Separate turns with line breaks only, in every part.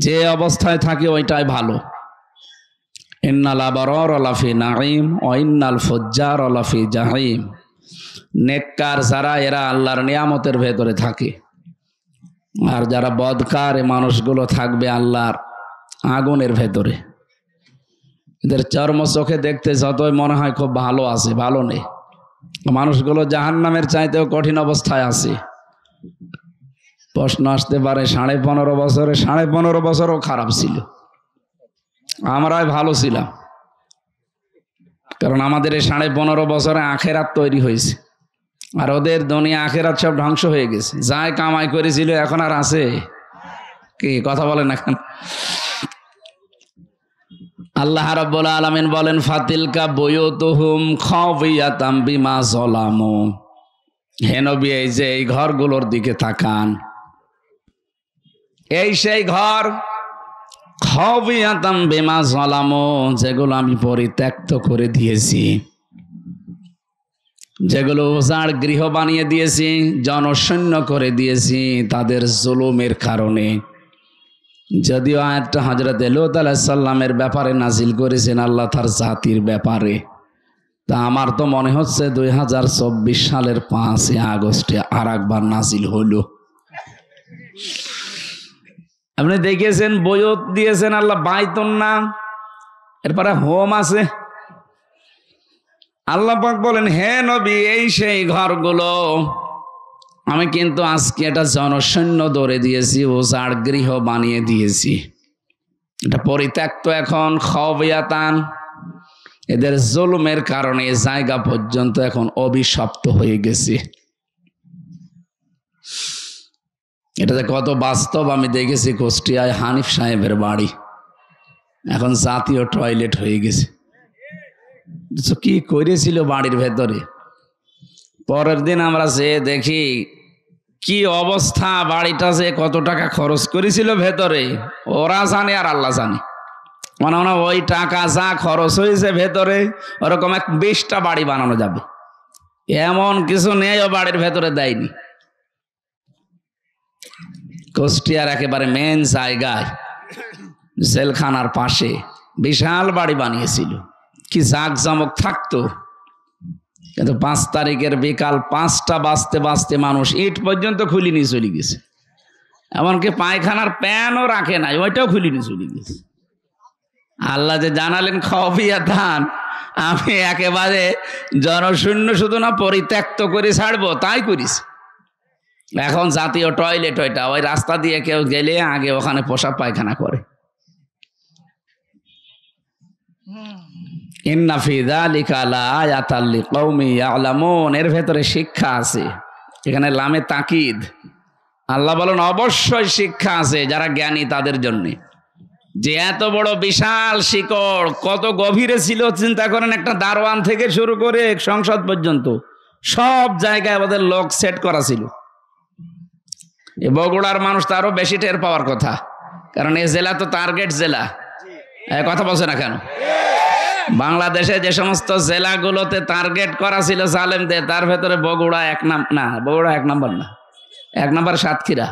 যে অবস্থায় থাকে ওইটাই ভালো। ইন্নাল আবরার লাফি নাঈম ওয়া ইন্নাল ফুজ্জার লাফি জাহিম। নেককার যারা এরা আল্লাহর নিয়ামতের ভেতরে থাকে, আর যারা বদকার এই মানুষগুলো থাকবে আল্লাহর আগুনের ভেতরে। এদের চর্ম চোখে দেখতে যতই মনে হয় খুব ভালো আছে, ভালো নেই। মানুষগুলো জাহান্নামের চাইতেও কঠিন অবস্থায় আছে। প্রশ্ন আসতে পারে 15.5 বছরে 15.5 বছরও খারাপ ছিল, আমরাই ভালো ছিলাম, কারণ আমাদের এই 15.5 বছরে আখেরাত তৈরি হয়েছে, আর ওদের দুনিয়া আখেরাত সব ধ্বংস হয়ে গেছে। যাই কামাই করেছিল এখন আর আছে কি? কথা বলেন এখন। আল্লাহ রাব্বুল আলামিন বলেন ফাতিলকা বুয়ুতুহুম খাওয়িয়াতাম বিমা যালামু। হে নবী, এই যে এই ঘরগুলোর দিকে তাকান, এই সেই ঘর খাওয়িয়াতাম বিমা যালামু, যেগুলো আমি পরিত্যক্ত করে দিয়েছি, যেগুলো উজাড় গৃহ বানিয়ে দিয়েছি, জনশূন্য করে দিয়েছি তাদের জুলুমের কারণে। যদিও আয়াতটা হযরত লূত আলাইহিস সালামের ব্যাপারে নাজিল করেছেন আল্লাহ তার জাতির ব্যাপারে, তা আমার তো মনে হচ্ছে 2024 সালের 5 আগস্টে আর একবার নাজিল হলো। আপনি দেখেছেন বয়ত দিয়েছেন আল্লাহ বাইতুন না, এরপরে হোম আছে। আল্লাহ পাক বলেন হে নবী, এই সেই ঘরগুলো আমি কিন্তু আজকে এটা জনশূন্য ধরে দিয়েছি, উজাড় গৃহ বানিয়ে দিয়েছি, এটা পরিত্যক্ত এখন। খাওয়িয়াতান, এদের জুলুমের কারণে এই জায়গা পর্যন্ত এখন অভিশপ্ত হয়ে গেছে। এটা যে কত বাস্তব আমি দেখেছি। কুষ্টিয়ায় হানিফ সাহেবের বাড়ি এখন জাতীয় টয়লেট হয়ে গেছে। কি করেছিল বাড়ির ভেতরে, পরের দিন আমরা যে দেখি কি অবস্থা, বাড়িটা যে কত টাকা খরচ করেছিল ভেতরে ওরা জানে আর আল্লাহ জানে। মনে হয় ওই টাকা যা খরচ হয়েছে ভেতরে ওরকম 20টা বাড়ি বানানো যাবে, এমন কিছু নেই ও বাড়ির ভেতরে দেয়নি। কুষ্টিয়ার একেবারে মেন জায়গায় জেলখানার পাশে বিশাল বাড়ি বানিয়েছিল, কি জাঁকজমক থাকতো। কিন্তু 5 তারিখের বিকাল 5টা বাজতে বাজতে মানুষ ইট পর্যন্ত খুলে নিয়ে চলে গেছে, এমনকি পায়খানার প্যানও রাখে নাই, ওইটাও খুলে নিয়ে চলে গেছে। আল্লাহ যে জানালেন খাওয়িয়াতান, আমি একেবারে জনশূন্য শুধু না পরিত্যক্ত করে ছাড়বো, তাই করিস। এখন জাতীয় টয়লেট, ওইটা ওই রাস্তা দিয়ে কেউ গেলে আগে ওখানে পোশাক পায়খানা করে। ইন্না ফি যালিকা লাআয়াতাল লিকাউমিন ইয়ালামুন, এর ভেতরে শিক্ষা আছে। এখানে লামে তাকিদ, আল্লাহ বলেন অবশ্যই শিক্ষা আছে যারা জ্ঞানী তাদের জন্য। যে এত বড় বিশাল শিকড় কত গভীরে ছিল চিন্তা করেন। একটা দারোয়ান থেকে শুরু করে সংসদ পর্যন্ত সব জায়গায় আমাদের লোক সেট করা ছিল। এই বগুড়ার মানুষ তো আরো বেশি টের পাওয়ার কথা, কারণ এই জেলা তো টার্গেট জেলা। কথা বলছে না কেন? বাংলাদেশে যে সমস্ত জেলাগুলোতে টার্গেট করা ছিল জালেমদের, তার ভেতরে বগুড়া বগুড়া 1 নম্বর না। 1 নম্বর সাতক্ষীরা,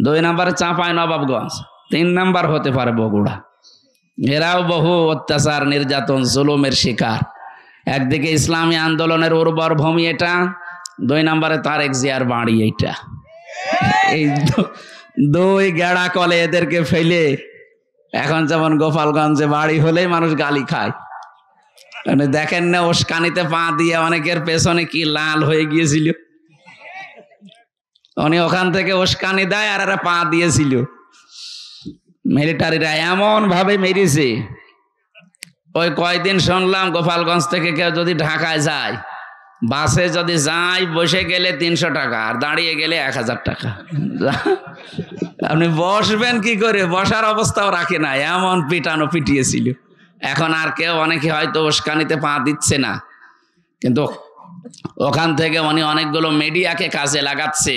2 নম্বরে চাঁপাইনবাবগঞ্জ, 3 নম্বর হতে পারে বগুড়া। এরাও বহু অত্যাচার, নির্যাতন, জুলুমের শিকার। একদিকে ইসলামী আন্দোলনের উর্বর ভূমি এটা, 2 নম্বরে তারেক জিয়ার বাড়ি এইটা। এই 2 গেড়া কলে এদেরকে ফেলে এখন যেমন গোপালগঞ্জে বাড়ি হলেই মানুষ গালি খায়। মানে দেখেন না উস্কানিতে পা দিয়ে অনেকের পেছনে কি লাল হয়ে গিয়েছিল, উনি ওখান থেকে উস্কানি দেয় আর এরা পা দিয়েছিল। মিলিটারিরা এমন ভাবে মেরেছে, ওই কয়দিন শুনলাম গোপালগঞ্জ থেকে কেউ যদি ঢাকায় যায়, বাসে যদি যায় বসে গেলে 300 টাকা, আর দাঁড়িয়ে গেলে 1000 টাকা। আপনি বসবেন কি করে, বসার অবস্থাও রাখে না, এমন পিটানো পিটিয়েছিল। এখন আর কেউ, অনেকে হয়তো উস্কানিতে পা দিচ্ছে না, কিন্তু ওখান থেকে উনি অনেকগুলো মিডিয়াকে কাজে লাগাচ্ছে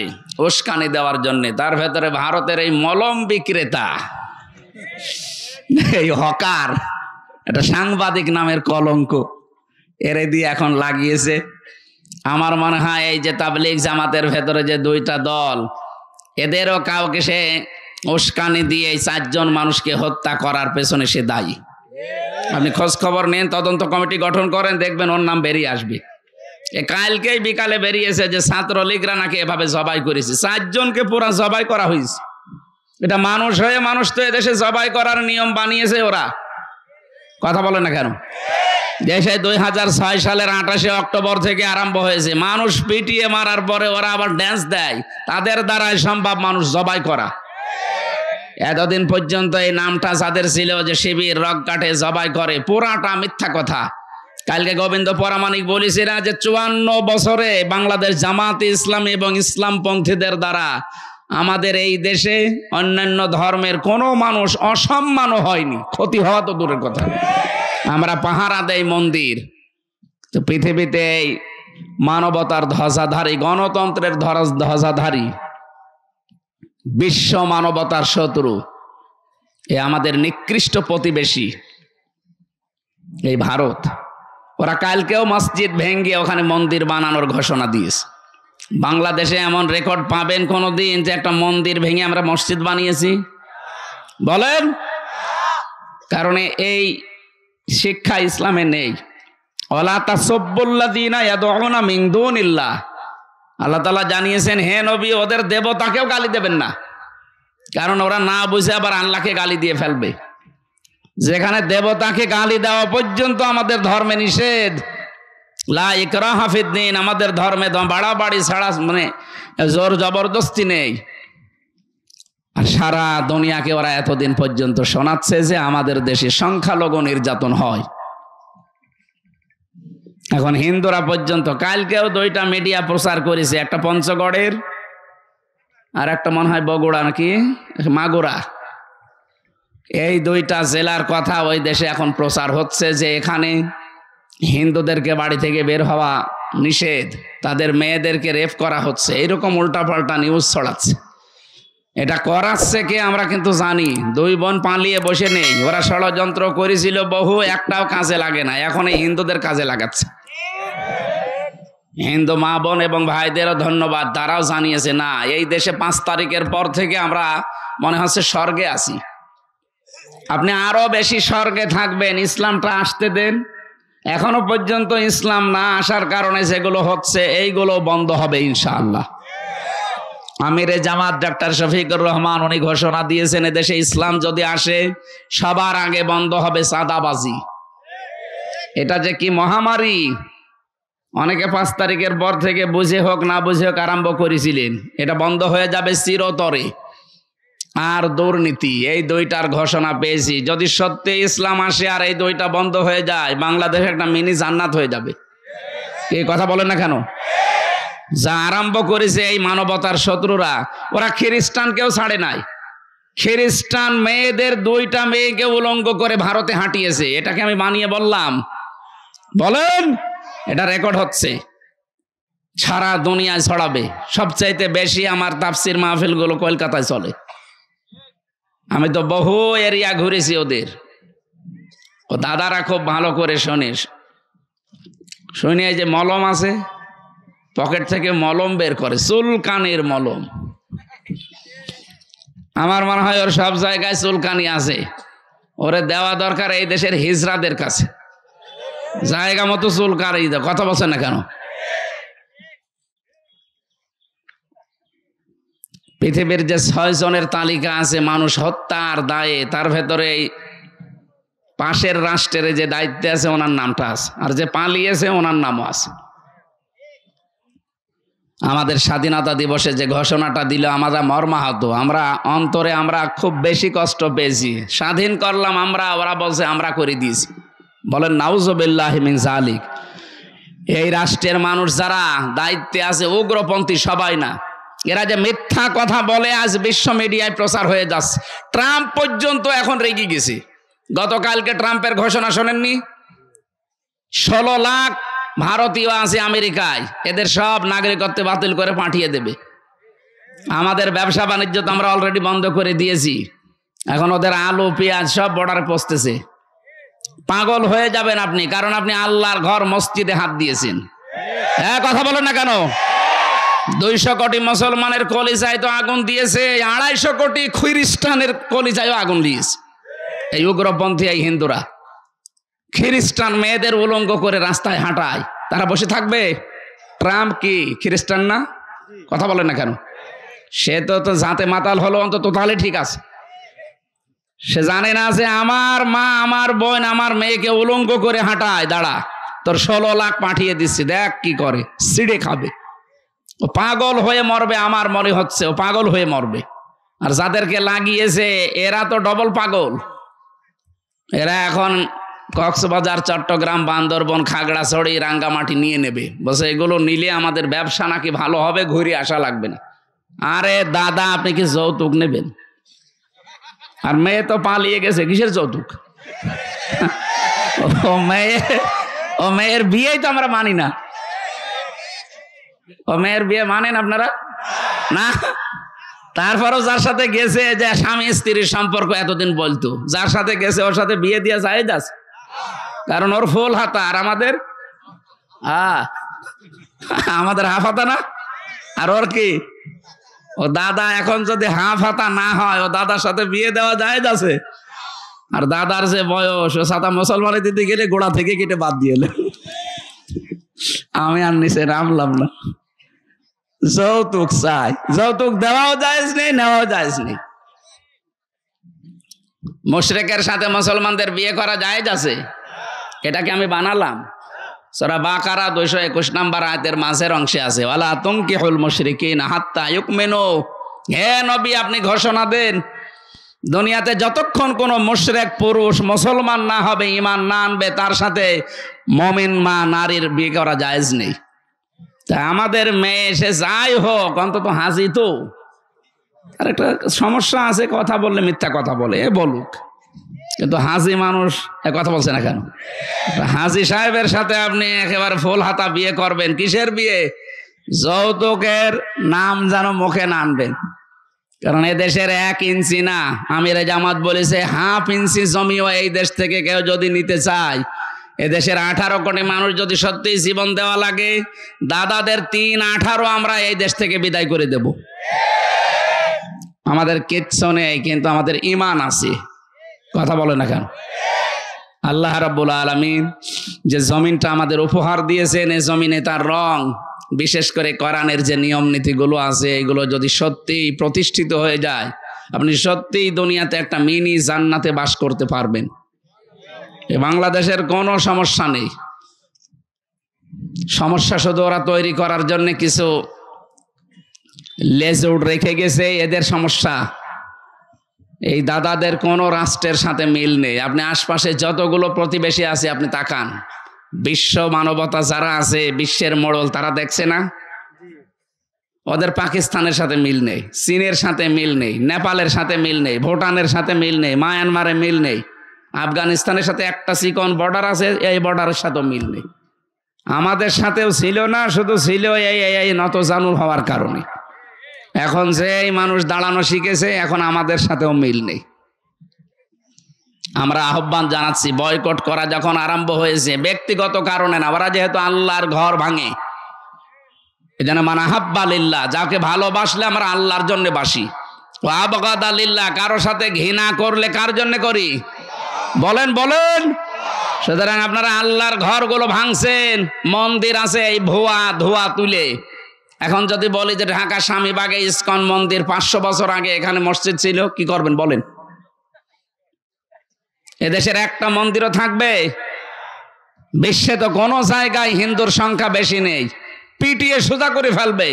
উস্কানি দেওয়ার জন্য। তার ভেতরে ভারতের এই মলম বিক্রেতা, এই হকার, এটা সাংবাদিক নামের কলঙ্ক এরে দিয়ে এখন লাগিয়েছে। আমার মনে হয় এই যে তাবলীগ জামাতের ভেতরে যে 2টা দল, এদেরও কাউকে সে উস্কানি দিয়ে এই 4 জন মানুষকে হত্যা করার পেছনে সে দায়ী। আপনি খোঁজ খবর নেন, তদন্ত কমিটি গঠন করেন, দেখবেন ওর নাম বেরিয়ে আসবে। কালকেই বিকালে বেরিয়েছে যে ছাত্রলীগরা নাকি এভাবে জবাই করেছে, 4 জনকে পুরা জবাই করা হয়েছে। এটা মানুষ হয়ে মানুষ তো এদেশে জবাই করার নিয়ম বানিয়েছে ওরা। কথা বলে না কেন? দেশে 2006 সালের 28শে অক্টোবর থেকে আরম্ভ হয়েছে। মানুষ পিটিয়ে মারার পরে ওরা আবার ড্যান্স দেয়, তাদের দ্বারাই সম্ভব মানুষ জবাই করা। এতদিন পর্যন্ত এই নামটা যাদের ছিল যে শিবির, রক কাটে, জবাই করে, পুরাটা মিথ্যা কথা। কালকে গোবিন্দ পরামানিক বলেছিল যে 54 বছরে বাংলাদেশ জামাতে ইসলামী এবং ইসলামপন্থীদের দ্বারা আমাদের এই দেশে অন্যান্য ধর্মের কোনো মানুষ অসম্মানও হয়নি, ক্ষতি হওয়া তো দূরের কথা। আমরা পাহারা দেই মন্দির। তো পৃথিবীতে এই মানবতার ধ্বজাধারী, গণতন্ত্রের ধ্বজাধারী, বিশ্ব মানবতার শত্রু এ আমাদের নিকৃষ্ট প্রতিবেশী এই ভারত। ওরা কালকেও মসজিদ ভেঙ্গে ওখানে মন্দির বানানোর ঘোষণা দিয়েছে। বাংলাদেশে এমন রেকর্ড পাবেন কোনোদিন যে একটা মন্দির ভেঙে আমরা মসজিদ বানিয়েছি? বলেন। কারণ এই শিক্ষা ইসলামে নেই। ওয়ালা তাসাব্বুল্লাযীনা ইয়াদউনা মিন দুনিল্লাহ, আল্লাহ তাআলা জানিয়েছেন, হে নবী, ওদের দেবতাকেও গালি দেবেন না, কারণ ওরা না বুঝে আবার আল্লাহকে গালি দিয়ে ফেলবে। যেখানে দেবতাকে গালি দেওয়া পর্যন্ত আমাদের ধর্মে নিষেধ। লা ইকরাহা ফিদ্দীন, আমাদের ধর্মে বাড়াবাড়ি ছাড়া মানে জোর জবরদস্তি নেই। আর সারা দুনিয়াকে ওরা এতদিন পর্যন্ত শোনাচ্ছে যে আমাদের দেশে সংখ্যালঘু নির্যাতন হয়। এখন হিন্দুরা পর্যন্ত, কালকেও 2টা মিডিয়া প্রচার করেছে, একটা পঞ্চগড়ের আর একটা মনে হয় বগুড়া নাকি মাগুরা। এই 2টা জেলার কথা ওই দেশে এখন প্রচার হচ্ছে যে এখানে হিন্দুদেরকে বাড়ি থেকে বের হওয়া নিষেধ, তাদের মেয়েদেরকে রেপ করা হচ্ছে, এইরকম উল্টাপাল্টা নিউজ ছড়াচ্ছে। এটা করাচ্ছে কে আমরা কিন্তু জানি। 2 বোন পালিয়ে বসে নেই, ওরা ষড়যন্ত্র করেছিল বহু, একটাও কাজে লাগে না। এখন এই হিন্দুদের কাজে লাগাচ্ছে। হিন্দু মা বোন এবং ভাইদেরও ধন্যবাদ, তারাও জানিয়েছে না, এই দেশে 5 তারিখের পর থেকে আমরা মনে হচ্ছে স্বর্গে আছি। আপনি আরো বেশি স্বর্গে থাকবেন, ইসলামটা আসতে দেন। এখনো পর্যন্ত ইসলাম না আসার কারণে যেগুলো হচ্ছে এইগুলো বন্ধ হবে ইনশাআল্লাহ। আমিরে জামাত ডক্টর শফিকুর রহমান উনি ঘোষণা দিয়েছেন, এদেশে ইসলাম যদি আসে সবার আগে বন্ধ হবে চাঁদাবাজি। এটা যে কি মহামারী, অনেকে 5 তারিখের পর থেকে বুঝে হোক না বুঝে হোক আরম্ভ করেছিলেন, এটা বন্ধ হয়ে যাবে চিরতরে। আর দুর্নীতি, এই 2টার ঘোষণা পেয়েছি। যদি সত্যি ইসলাম আসে আর এই 2টা বন্ধ হয়ে যায়, বাংলাদেশ একটা মিনি জান্নাত হয়ে যাবে। এই কথা বলেন না কেন? যা আরম্ভ করেছে এই মানবতার শত্রুরা, ওরা খ্রিস্টানকেও ছাড়ে নাই। খ্রিস্টান মেয়েদের 2টা মেয়েকে উলঙ্গ করে ভারতে হাঁটিয়েছে। এটাকে আমি বানিয়ে বললাম? বলেন। এটা রেকর্ড হচ্ছে, সারা দুনিয়ায় ছড়াবে। সবচাইতে বেশি আমার তাফসির মাহফিলগুলো কলকাতায় চলে। আমি তো বহু এরিয়া ঘুরেছি ওদের। ও দাদারা খুব ভালো করে শোনিস, শুনি এই যে মলম আছে, পকেট থেকে মলম বের করে, চুলকানির মলম। আমার মনে হয় ওর সব জায়গায় চুলকানি আছে, ওরে দেওয়া দরকার এই দেশের হিজড়াদের কাছে, জায়গা মতো চুলকানি। কথা বলছে না কেন? পৃথিবীর যে 6 জনের তালিকা আছে মানুষ হত্যার দায়ে, তার ভেতরে পাশের রাষ্ট্রের যে দায়িত্বে আছে ওনার নামটা আছে, আর যে পালিয়েছে ওনার নামও আছে। আমাদের স্বাধীনতা দিবসে যে ঘোষণাটা দিল আমরা মর্মাহত, আমরা অন্তরে আমরা খুব বেশি কষ্ট পেয়েছি। স্বাধীন করলাম আমরা, ওরা বলছে আমরা করে দিয়েছি। বলেন নাউজুবিল্লাহি মিন যালিক। এই রাষ্ট্রের মানুষ যারা দায়িত্বে আছে উগ্রপন্থী সবাই না, এরা যে মিথ্যা কথা বলে আজ বিশ্ব মিডিয়ায় প্রচার হয়ে যাচ্ছে। ট্রাম্প পর্যন্ত এখন রেগে গেছে। গতকালকে ট্রাম্পের ঘোষণা শোনেননি? 16 লাখ ভারতীয় আছে আমেরিকায়, এদের সব নাগরিকত্ব বাতিল করে পাঠিয়ে দেবে। আমাদের ব্যবসা বাণিজ্য তো আমরা অলরেডি বন্ধ করে দিয়েছি, এখন ওদের আলু পেঁয়াজ সব বর্ডারে পৌঁছতেছে। পাগল হয়ে যাবেন আপনি, কারণ আপনি আল্লাহর ঘর মসজিদে হাত দিয়েছেন। হ্যাঁ, কথা বলেন না কেন? 200 কোটি মুসলমানের কলিজায় তো আগুন দিয়েছে, 250 কোটি খ্রিস্টানের কলিজায়ও আগুন দিয়েছে এই উগ্রপন্থী এই হিন্দুরা। খ্রিস্টান মেয়েদের উলঙ্গ করে রাস্তায় হাঁটায়, তারা বসে থাকবে? ট্রাম্প কি খ্রিস্টান না? কথা বলেন না কেন? সে তো জাতে মাতাল হলো, অন্তত তাহলে ঠিক আছে। সে জানে না যে আমার মা, আমার বোন, আমার মেয়েকে উলঙ্গ করে হাঁটায়, দাঁড়া তোর 16 লাখ পাঠিয়ে দিচ্ছি, দেখ কি করে, সিঁড়ে খাবে। ও পাগল হয়ে মরবে, আমার মনে হচ্ছে ও পাগল হয়ে মরবে। আর যাদেরকে লাগিয়েছে এরা তো ডবল পাগল। এরা এখন কক্সবাজার, চট্টগ্রাম, বান্দরবন, খাগড়াছড়ি, রাঙ্গামাটি নিয়ে নেবে, বলছে এগুলো নিলে আমাদের ব্যবসা নাকি ভালো হবে, ঘুরে আসা লাগবে না। আরে দাদা, আপনি কি যৌতুক নেবেন? আর মেয়ে তো পালিয়ে গেছে, কিসের যৌতুক? ও মেয়ের বিয়েই তো আমরা মানি না। ও মেয়ের বিয়ে মানেন আপনারা না? তারপরও যার সাথে গেছে, যে স্বামী স্ত্রীর সম্পর্ক এতদিন বলতো, যার সাথে গেছে ওর সাথে বিয়ে দিয়ে জায়েজ আছে, কারণ ওর ফুল হাতা আর আমাদের আমাদের হাফ হাতা না। আর ওর কি, ও দাদা এখন যদি হাফ হাতা না হয়, ও দাদার সাথে বিয়ে দেওয়া জায়েজ আছে? আর দাদার যে বয়স, ও সাদা মুসলমানের দিতে গেলে গোড়া থেকে কেটে বাদ দিয়ে এলেন। আমি আর নিচে নামলাম না। যৌতুক চাই, যৌতুক দেওয়াও জায়েজ নেই, নেওয়াও জায়েজ নেই। মুশরিকের সাথে মুসলমানদের বিয়ে করা জায়েজ আছে, এটাকে আমি বানালাম। সূরা বাকারা 221 নম্বর আয়াতের মাঝের অংশে আছে, ওয়ালা তুনকিহুল মুশরিকিনা হাত্তা ইউমিনু। হে নবী, আপনি ঘোষণা দেন, দুনিয়াতে যতক্ষণ কোন মুশরিক পুরুষ মুসলমান না হবে, ঈমান না আনবে, তার সাথে মুমিন মা নারীর বিয়ে করা জায়েজ নেই। তা আমাদের মেয়ে সে যাই হোক, অন্তত হাজি তো। আর একটা সমস্যা আছে, কথা বললে মিথ্যা কথা বলে, বলুক, কিন্তু হাজি মানুষ কথা বলছে না কেন? হাজি সাহেবের সাথে আপনি একেবারে ফুল হাতা বিয়ে করবেন, কিসের বিয়ে? যৌতুকের নাম যেন মুখে না আনবেন, কারণ এ দেশের 1 ইঞ্চি না, আমিরে জামাত বলেছে হাফ ইঞ্চি জমিও এই দেশ থেকে কেউ যদি নিতে চায়, এদেশের 18 কোটি মানুষ যদি সত্যি জীবন দেওয়া লাগে, দাদাদের 3-18 আমরা এই দেশ থেকে বিদায় করে দেব। আমাদের কিচ্ছু নেই, কিন্তু আমাদের ঈমান আছে। কথা বলে না কেন? আল্লাহ রাব্বুল আলামিন যে জমিনটা আমাদের উপহার দিয়েছেন, এই জমিনে তার রং, বিশেষ করে কোরআনের যে নিয়ম নীতিগুলো আছে, এগুলো যদি সত্যি প্রতিষ্ঠিত হয়ে যায়, আপনি সত্যিই দুনিয়াতে একটা মিনি জান্নাতে বাস করতে পারবেন। এই বাংলাদেশের কোনো সমস্যা নেই, সমস্যা শুধু ওরা তৈরি করার জন্য কিছু লেজউড রেখে গেছে, এদের সমস্যা। এই দাদাদের কোন রাষ্ট্রের সাথে মিল নেই। আপনি আশপাশে যতগুলো প্রতিবেশী আছে আপনি তাকান, বিশ্ব মানবতা যারা আছে, বিশ্বের মোড়ল, তারা দেখছে না? ওদের পাকিস্তানের সাথে মিল নেই, চীনের সাথে মিল নেই, নেপালের সাথে মিল নেই, ভুটানের সাথে মিল নেই, মায়ানমারে মিল নেই, আফগানিস্তানের সাথে একটা চিকন বর্ডার আছে, এই বর্ডারের সাথেও মিল নেই। আমাদের সাথেও ছিল না, শুধু ছিল এই নত জানু হওয়ার কারণে। এখন যে এই মানুষ দাঁড়ানো শিখেছে, এখন আমাদের সাথেও মিল নেই। আমরা আহ্বান জানাচ্ছি, বয়কট করা যখন আরম্ভ হয়েছে ব্যক্তিগত কারণে না, ওরা যেহেতু আল্লাহর ঘর ভাঙে, এজন্য মান আহাব্বা লিল্লাহ, যাকে ভালোবাসলে আমরা আল্লাহর জন্য বাসি, ও আবগাদা লিল্লাহ, কারো সাথে ঘৃণা করলে কার জন্য করি? বলেন বলেন। সুতরাং আপনারা আল্লাহর ঘরগুলো ভাঙছেন, মন্দির আছে এই ভুয়া ধোয়া তুলে। এখন যদি বলি যে ঢাকা স্বামীবাগে ইসকন মন্দির, 500 বছর আগে এখানে মসজিদ ছিল, কি করবেন বলেন? এদেশের একটা মন্দিরও থাকবে? বিশ্বে তো কোনো জায়গায় হিন্দুর সংখ্যা বেশি নেই, পিটিয়ে সোজা করে ফেলবে।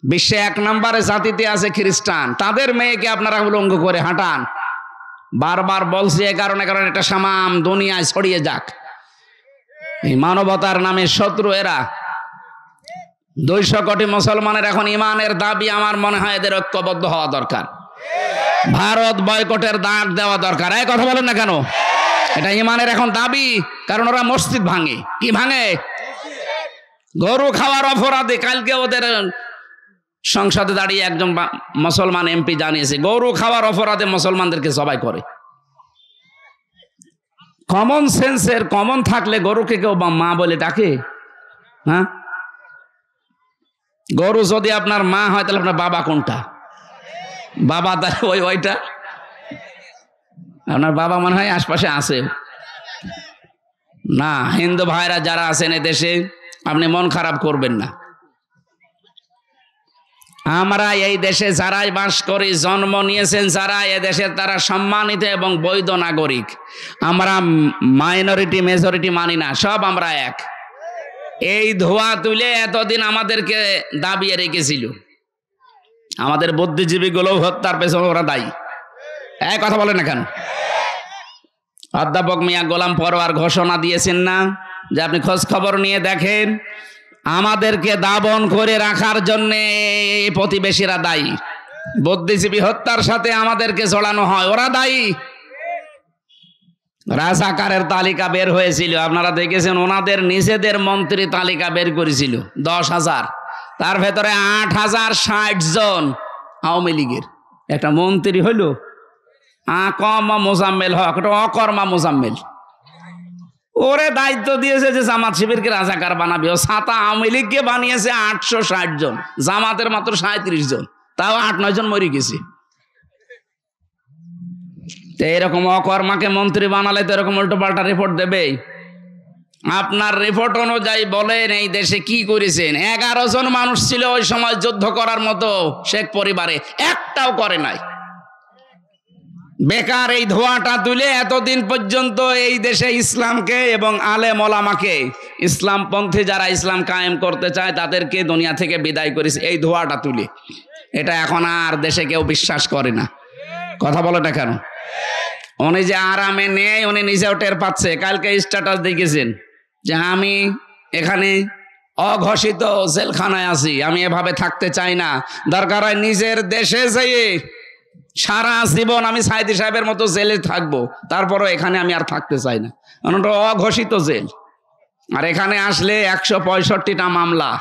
বিশ্বে 1 নম্বরে জাতিতে আছে খ্রিস্টান, তাদের মেয়েকে আপনারা উলঙ্গ করে হাঁটান। বারবার বলছি এ কারণে, কারণ এটা সামাম দুনিয়ায় ছড়িয়ে যাক। এই মানবতার নামে শত্রু এরা। 200 কোটি মুসলমানের এখন ইমানের দাবি, আমার মনে হয় এদের ঐক্যবদ্ধ হওয়া দরকার। ভারত বয়কটের ডাক দেওয়া দরকার। এই কথা বলেন না কেন? এটা ইমানের এখন দাবি, কারণ ওরা মসজিদ ভাঙে। কি ভাঙে? গরু খাওয়ার অপরাধে। কালকে ওদের সংসদে দাঁড়িয়ে একজন মুসলমান এমপি জানিয়েছে, গরু খাওয়ার অপরাধে মুসলমানদেরকে জবাই করে। কমন সেন্সের কমন থাকলে গরুকে কেউ মা বলে ডাকে? হ্যাঁ, গরু যদি আপনার মা হয় তাহলে আপনার বাবা কোনটা? বাবা তাহলে ওইটা। আপনার বাবা মনে হয় আশপাশে আছে না। হিন্দু ভাইরা যারা আছেন এ দেশে, আপনি মন খারাপ করবেন না। আমরা এই দেশে যারাই বাস করি, জন্ম নিয়েছেন যারা এ দেশের, তারা সম্মানিত এবং বৈধ নাগরিক। আমরা মাইনরিটি মেজরিটি মানি না, সব আমরা এক। এই ধোয়া তুলে এতদিন আমাদেরকে দাবিয়ে রেখেছিল। আমাদের বুদ্ধিজীবীগুলো হত্যার পেছনে ওরা দায়ী। এক কথা বলে না কেন? অধ্যাপক মিয়া গোলাম পরোয়ার ঘোষণা দিয়েছেন না যে আপনি খোঁজ খবর নিয়ে দেখেন, আমাদেরকে দাবন করে রাখার জন্য প্রতিবেশীরা দায়ী। বুদ্ধিজীবী হত্যার সাথে আমাদেরকে জড়ানো হয়, ওরা দায়ী। রাজাকারের তালিকা বের হয়েছিল, আপনারা দেখেছেন। ওনাদের নিজেদের মন্ত্রী তালিকা বের করেছিল 10,000, তার ভেতরে 8,060 জন আওয়ামী লীগের। একটা মন্ত্রী হইল আকমা মোজাম্মেল হক, একটা অকর্মা মোজাম্মেল। ওরে দায়িত্ব দিয়েছে যে জামাত শিবিরকে রাজাকার বানাবে। ও ছাতা আওয়ামী লীগকে বানিয়েছে 860 জন, জামাতের মাত্র 37 জন, তাও 8-9 জন মরে গেছে। এরকম অকর্মাকে মন্ত্রী বানালে তো এরকম উল্টো পাল্টা রিপোর্ট দেবে। আপনার রিপোর্ট অনুযায়ী বলেন এই দেশে কি করেছেন? 11 জন মানুষ ছিল ওই সময় যুদ্ধ করার মতো শেখ পরিবারে, একটাও করে নাই। বেকার এই ধোঁয়াটা তুলে এতদিন পর্যন্ত এই দেশে ইসলামকে এবং আলেম ওলামাকে, ইসলামপন্থী যারা ইসলাম কায়েম করতে চায় তাদেরকে দুনিয়া থেকে বিদায় করেছে এই ধোঁয়াটা তুলে। এটা এখন আর দেশে কেউ বিশ্বাস করে না। কথা বলে না কেন? উনি যে আরামে নেই উনি নিজেও টের পাচ্ছে। কালকে স্ট্যাটাস দেখেছেন যে আমি এখানে অঘোষিত জেলখানায় আছি, আমি এভাবে থাকতে চাই না। দরকার হয় নিজের দেশে যেয়ে সারা জীবন আমি সাইদি সাহেবের মতো জেলে থাকবো, তারপরও এখানে আমি আর থাকতে চাই না। ওটা অঘোষিত জেল। আর এখানে আসলে 165টা মামলা।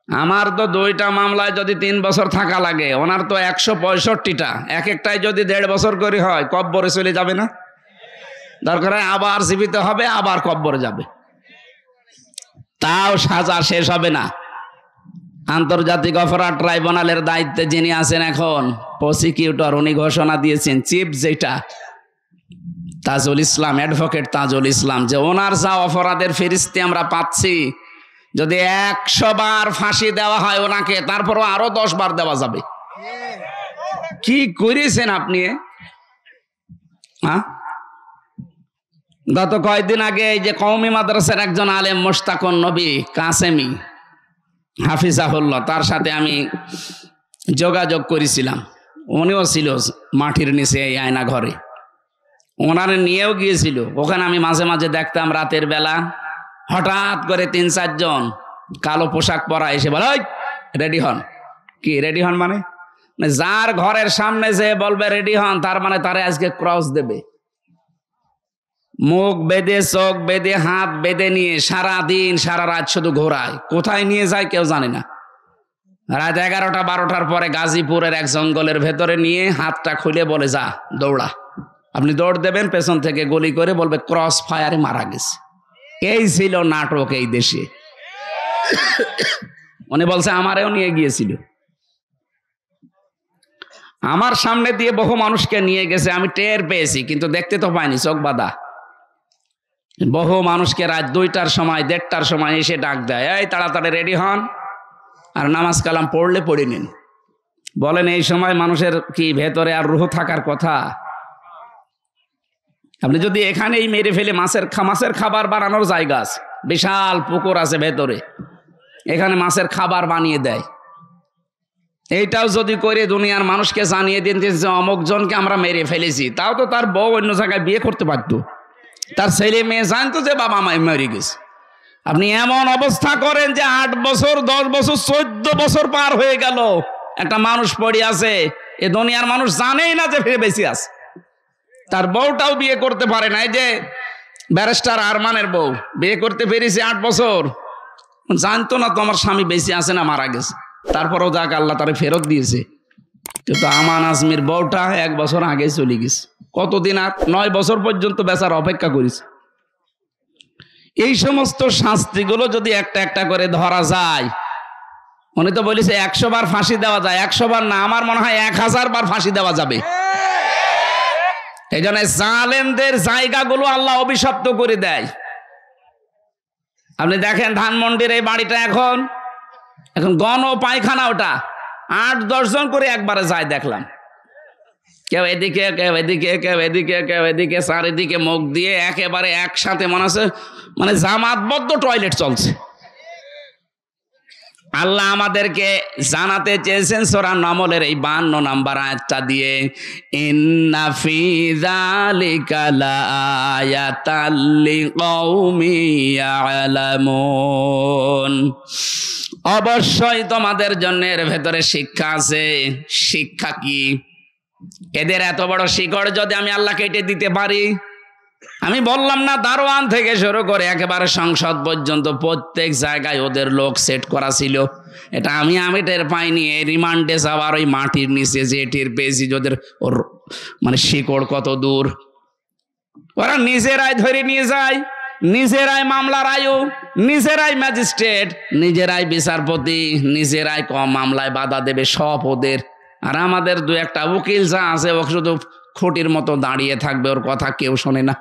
আমার তো 2টা মামলায় যদি 3 বছর থাকা লাগে, ওনার তো 165টা, এক একটাই যদি 1.5 বছর করে হয়, কব্বরে চলে যাবে না? দরকার হয় আবার জীবিত হবে, আবার কব্বরে যাবে, তাও সাজা শেষ হবে না। আন্তর্জাতিক অপরাধ ট্রাইব্যুনালের দায়িত্বে যিনি আছেন এখন, প্রসিকিউটর, উনি ঘোষণা দিয়েছেন, চিফ যেটা তাজুল ইসলাম, অ্যাডভোকেট তাজুল ইসলাম, যে ওনার যা অপরাধের ফেরিস্তি আমরা পাচ্ছি, যদি 100 বার ফাঁসি দেওয়া হয় ওনাকে, তারপরও আরো 10 বার দেওয়া যাবে। কি করেছেন আপনি? গত কয়েকদিন আগে এই যে কওমি মাদ্রাসার একজন আলেম মোশতাকুন নবী কাসেমি হাফিজাহুল্লাহ, তার সাথে আমি যোগাযোগ করেছিলাম। উনিও ছিল মাটির নিচে এই আয়না ঘরে, ওনারে নিয়েও গিয়েছিল। ওখানে আমি মাঝে মাঝে দেখতাম রাতের বেলা হঠাৎ করে 3-4 জন কালো পোশাক পরা এসে বলে, ওই রেডি হন। কি রেডি হন মানে? যার ঘরের সামনে যে বলবে রেডি হন, তার মানে তারে আজকে ক্রস দেবে। মুখ বেঁধে, চোখ বেঁধে, হাত বেঁধে নিয়ে সারা দিন সারা রাত শুধু ঘোরায়। কোথায় নিয়ে যায় কেউ জানে না। রাত 11টা-12টার পরে গাজীপুরের এক জঙ্গলের ভেতরে নিয়ে হাতটা খুলে বলে, যা দৌড়া। আপনি দৌড় দেবেন, পেছন থেকে গুলি করে বলবে ক্রস ফায়ারে মারা গেছে। এই ছিল নাটক এই দেশে। উনি বলছে আমারেও নিয়ে গিয়েছিল, আমার সামনে দিয়ে বহু মানুষকে নিয়ে গেছে, আমি টের পেয়েছি, কিন্তু দেখতে তো পাইনি, চোখ বাঁধা। বহু মানুষকে রাত 2টার সময় 1:30টার সময় এসে ডাক দেয়, এই তাড়াতাড়ি রেডি হন আর নামাজ কালাম পড়লে পড়ে নিন। বলেন এই সময় মানুষের কি ভেতরে আর রুহ থাকার কথা? আপনি যদি এখানেই মেরে ফেলে মাছের খাবার বানানোর জায়গা আছে, বিশাল পুকুর আছে ভেতরে, এখানে মাছের খাবার বানিয়ে দেয়। এইটাও যদি করে দুনিয়ার মানুষকে জানিয়ে দিন যে অমুক জনকে আমরা মেরে ফেলেছি, তাও তো তার বউ অন্য জায়গায় বিয়ে করতে পারতো, তার ছেলে মেয়ে জানতো যে বাবা মা মরে গেছে। আপনি এমন অবস্থা করেন যে 8 বছর 10 বছর 14 বছর পার হয়ে গেল, একটা মানুষ পড়ে আছে, এ দুনিয়ার মানুষ জানেই না যে ফিরে বেঁচে আছে। তার বউটাও বিয়ে করতে পারে না। এই যে ব্যারিস্টার আরমানের বউ বিয়ে করতে পেরেছে 8 বছর, জানতো না তো আমার স্বামী বেঁচে আছে না মারা গেছে, তারপরেও যাক আল্লাহ তারে ফেরত দিয়েছে। কিন্তু আমান আজমির বউটা 1 বছর আগে চলে গেছে। কতদিন? আর 9 বছর পর্যন্ত বেচার অপেক্ষা করেছে। এই সমস্ত শাস্তিগুলো যদি একটা একটা করে ধরা যায়, উনি তো বলেছে 100 বার ফাঁসি দেওয়া যায়। 100 বার না, আমার মনে হয় 1000 বার ফাঁসি দেওয়া যাবে। এই জন্য জালেমদের জায়গাগুলো আল্লাহ অভিশপ্ত করে দেয়। আপনি দেখেন ধানমন্ডির এই বাড়িটা এখন গণ পায়খানা, ওটা 8-10 জন করে একবারে যায় দেখলাম। কেউ এদিকে, কেউ এদিকে, কেউ এদিকে, কেউ এদিকে, চারিদিকে মুখ দিয়ে একেবারে একসাথে মনে আছে মানে জামাতবদ্ধ টয়লেট চলছে। আল্লাহ আমাদেরকে জানাতে চেয়েছেন সূরা নামলের এই 52 নম্বর আয়াতটা দিয়ে, ইন্না ফি যালিকা লাআয়াতাল লিকাউমি ইয়ালামুন। অবশ্যই তোমাদের জন্য এর ভেতরে শিক্ষা আছে। শিক্ষা কি? এদের এত বড় শিকড় যদি আমি আল্লাহ কেটে দিতে পারি, আমি বললাম না দারোয়ান থেকে শুরু করে একেবারে সংসদ পর্যন্ত প্রত্যেক জায়গায় ওদের লোক সেট করা ছিল। এটা আমি টের পাইনি। এই রিমান্ডে যাওয়ার ওই মাটির নিচে যে টের পেয়েছি ওদের ওর মানে শিকড় কত দূর। ওরা নিজেরাই ধরে নিয়ে যায়, নিজেরাই মামলার আয়ু, নিজেরাই ম্যাজিস্ট্রেট, নিজেরাই বিচারপতি, নিজেরাই মামলায় বাধা দেবে, সব ওদের। আর আমাদের 2-1টা উকিল যা আছে ও শুধু খুঁটির মতো দাঁড়িয়ে থাকবে, ওর কথা কেউ শোনে না।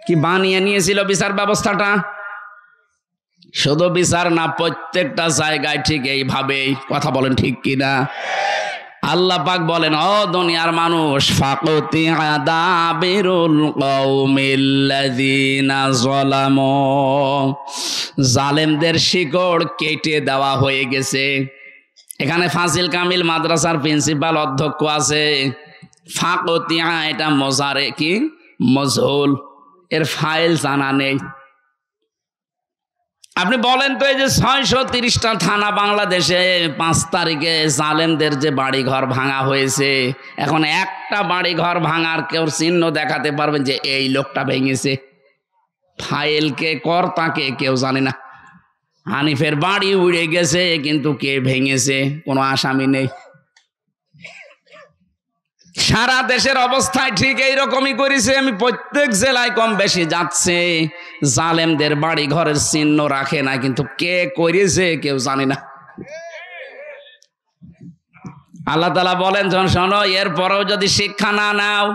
কি বানিয়ে নিয়েছিল বিচার ব্যবস্থাটা? শুধু বিচার না, প্রত্যেকটা জায়গায় ঠিক এইভাবেই। কথা বলেন ঠিক কিনা? আল্লাহ পাক বলেন, ও দুনিয়ার মানুষ, ফাকুতিআ দাবিরুল কওমিল্লাযিনা যালামু, জালেমদের শিকড় কেটে দেওয়া হয়ে গেছে। এখানে ফাজিল কামিল মাদ্রাসার প্রিন্সিপাল অধ্যক্ষ আছে। ফাকুতিআ এটা মোজারে কি মজহুল, এর ফাইল জানা নেই। আপনি বলেন তো, এই যে 630টা থানা বাংলাদেশে 5 তারিখে জালেমদের যে বাড়ি ঘর ভাঙা হয়েছে, এখন একটা বাড়ি ঘর ভাঙার কেউ চিহ্ন দেখাতে পারবেন যে এই লোকটা ভেঙেছে? ফাইল কে কর্তাকে কেউ জানে না। হানিফের বাড়ি উড়ে গেছে, কিন্তু কে ভেঙেছে কোনো আসামি নেই। সারা দেশের অবস্থায় ঠিক এইরকমই করেছে। আমি প্রত্যেক জেলায় কম বেশি যাচ্ছে, জালেমদের বাড়ি ঘরের চিহ্ন রাখে না, কিন্তু কে করেছে কেউ জানে না। আল্লাহ তাআলা বলেন, শোনো, এরপরেও যদি শিক্ষা না নাও,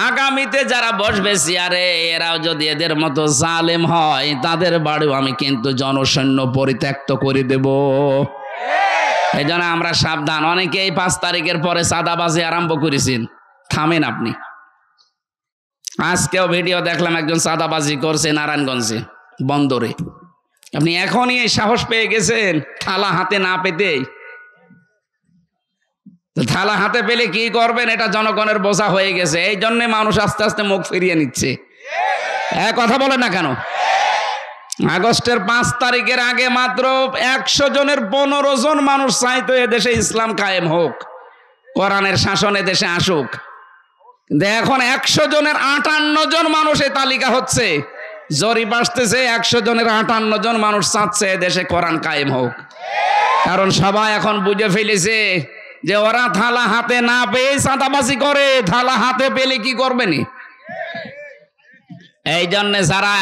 আগামীতে যারা বসবে চেয়ারে এরাও যদি এদের মতো জালেম হয়, তাদের বাড়িও আমি কিন্তু জনসৈন্য পরিত্যক্ত করে দেব। এই জন্য আমরা সাবধান। অনেকেই 5 তারিখের পরে চাঁদাবাজি আরম্ভ করেছেন, থামেন আপনি। আজকেও ভিডিও দেখলাম, একজন চাঁদাবাজি করছে নারায়ণগঞ্জে বন্দরে। আপনি এখনই এই সাহস পেয়ে গেছেন থালা হাতে না পেতেই। থালা হাতে পেলে কি করবেন, এটা জনগণের বোঝা হয়ে গেছে। এই জন্য মানুষ আস্তে আস্তে মুখ ফিরিয়ে নিচ্ছে। কথা বলে না কেন? আগস্টের 5 তারিখের আগে মাত্র 100 জনের 15 জন মানুষ চাইতো এদেশে ইসলাম কায়েম হোক, কোরআনের শাসনে দেশে আসুক। এখন 100 জনের 58 জন মানুষের তালিকা হচ্ছে, জরিপ আসতেছে 100 জনের 58 জন মানুষ চাচ্ছে দেশে কোরআন কায়েম হোক। কারণ সবাই এখন বুঝে ফেলেছে যে ওরা থালা হাতে না পেয়ে চাঁদাবাজি করে, থালা হাতে পেলে কি করবেনি। এই জন্য যারা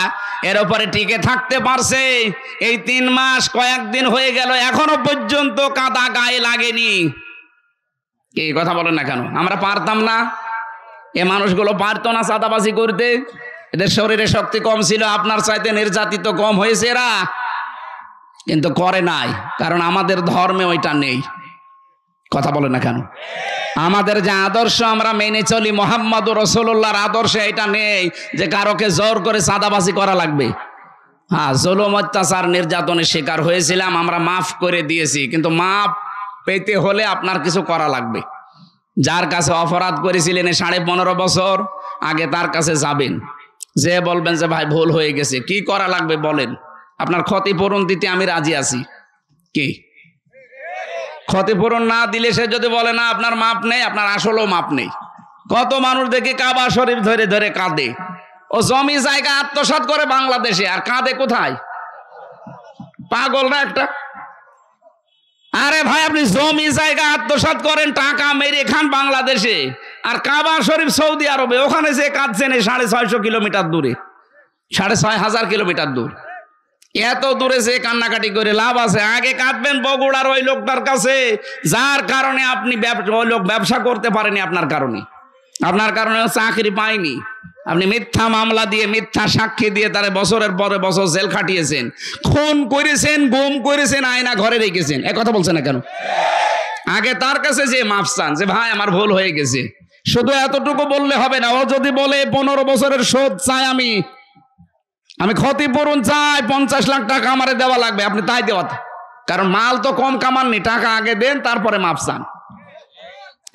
এর উপরে টিকে থাকতে পারছে, এই 3 মাস কয়েকদিন হয়ে গেল এখনো পর্যন্ত কাদা গায়ে লাগেনি। এই কথা বলেন না কেন? আমরা পারতাম না? এ মানুষগুলো পারতো না চাঁদাবাজি করতে? এদের শরীরে শক্তি কম ছিল, আপনার চাইতে নির্যাতিত কম হয়েছে এরা, কিন্তু করে নাই। কারণ আমাদের ধর্মে ওইটা নেই। কথা বলেন না কেন? আমাদের যে আদর্শ আমরা মেনে চলি, মুহাম্মদুর রাসূলুল্লাহর আদর্শে এটা নেই যে কারোকে জোর করে চাঁদাবাজি করা লাগবে। হ্যাঁ, জুলুম অত্যাচার নির্যাতনের শিকার হয়েছিলাম, আমরা মাফ করে দিয়েছি, কিন্তু মাফ পেতে হলে আপনার কিছু করা লাগবে। যার কাছে অপরাধ করেছিলেন 15.5 বছর আগে, তার কাছে যাবেন, যে বলবেন যে ভাই ভুল হয়ে গেছে, কি করা লাগবে বলেন, আপনার ক্ষতিপূরণ দিতে আমি রাজি আছি। কি ক্ষতিপূরণ না দিলে সে যদি বলে না আপনার মাপ নেই, আপনার আসলেও মাপ নেই। কত মানুষ দেখি কাবা শরীফ ধরে ধরে কাঁদে। ও জমি জায়গা আত্মসাৎ করে বাংলাদেশে, আর কাঁদে কোথায়? পাগল না একটা? আরে ভাই, আপনি জমি জায়গা আত্মসাৎ করেন, টাকা মেরে খান বাংলাদেশে, আর কাবা শরীফ সৌদি আরবে, ওখানে যে কাঁদছেন 650 কিলোমিটার দূরে, 6500 কিলোমিটার দূর। এত দূরে যে কান্নাকাটি করে লাভ আছে? আগে কাঁদবেন বগুড়ার ওই লোকটার কাছে, যার কারণে আপনি ওই লোক ব্যবসা করতে পারেনি, আপনার কারণে চাকরি পায়নি। আপনি মিথ্যা মামলা দিয়ে, মিথ্যা সাক্ষী দিয়ে তারে বছরের পরে বছর জেল খাটিয়েছেন, খুন করেছেন, গুম করেছেন, আয়না ঘরে রেখেছেন। এ কথা বলছেন না কেন? আগে তার কাছে যে মাফ চান, যে ভাই আমার ভুল হয়ে গেছে। শুধু এতটুকু বললে হবে না। ও যদি বলে 15 বছরের শোধ চাই, আমি ক্ষতিপূরণ চাই, 50 লাখ টাকা আমারে দেওয়া লাগবে, আপনি তাই দেওয়া। কারণ মাল তো কম কামাননি, টাকা আগে দেন, তারপরে মাফ চান।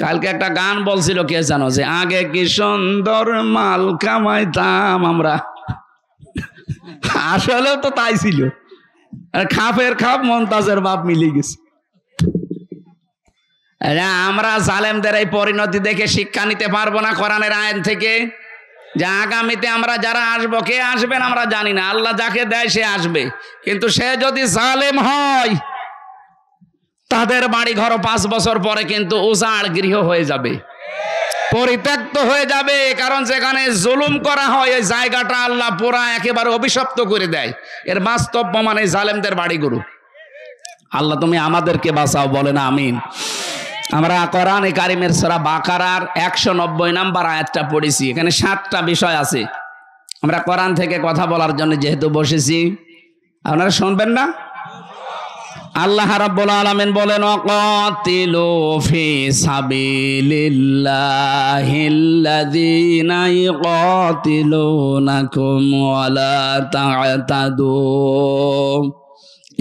কালকে একটা গান বলছিল, কে জানো, যে আগে কি সুন্দর মাল কামাইতাম আমরা। আসলেও তো তাই ছিল। খাপের খাপ মমতাজের বাপ মিলে গেছে। আমরা জালেমদের এই পরিণতি দেখে শিক্ষা নিতে পারবো না কোরআনের আইন থেকে, যে আগামীতে আমরা যারা আসবো, কে আসবেন আমরা জানি না, আল্লাহ যাকে দেয় সে আসবে। কিন্তু সে যদি জালেম হয়, তাদের বাড়ি ঘর 5 বছর পরে কিন্তু উজাড় গৃহ হয়ে যাবে, পরিত্যক্ত হয়ে যাবে। কারণ যেখানে জুলুম করা হয়, ওই জায়গাটা আল্লাহ পুরা একেবারে অভিশপ্ত করে দেয়। এর বাস্তব প্রমাণ এই জালেমদের বাড়িগুলো। আল্লাহ তুমি আমাদেরকে বাঁচাও, বলে না আমিন। আমরা কোরআনে কারিমের সূরা বাকারার 190 নম্বর আয়াতটা পড়েছি। এখানে 7টা বিষয় আছে। আমরা কোরআন থেকে কথা বলার জন্য যেহেতু বসেছি, আপনারা শুনবেন না? আল্লাহ রাব্বুল আলামিন বলেন, ওয়াকাতিলু ফি সাবিলিল্লাহিল্লাযীনা ইউকাতিলুনাকুম ওয়ালা তা'তাদু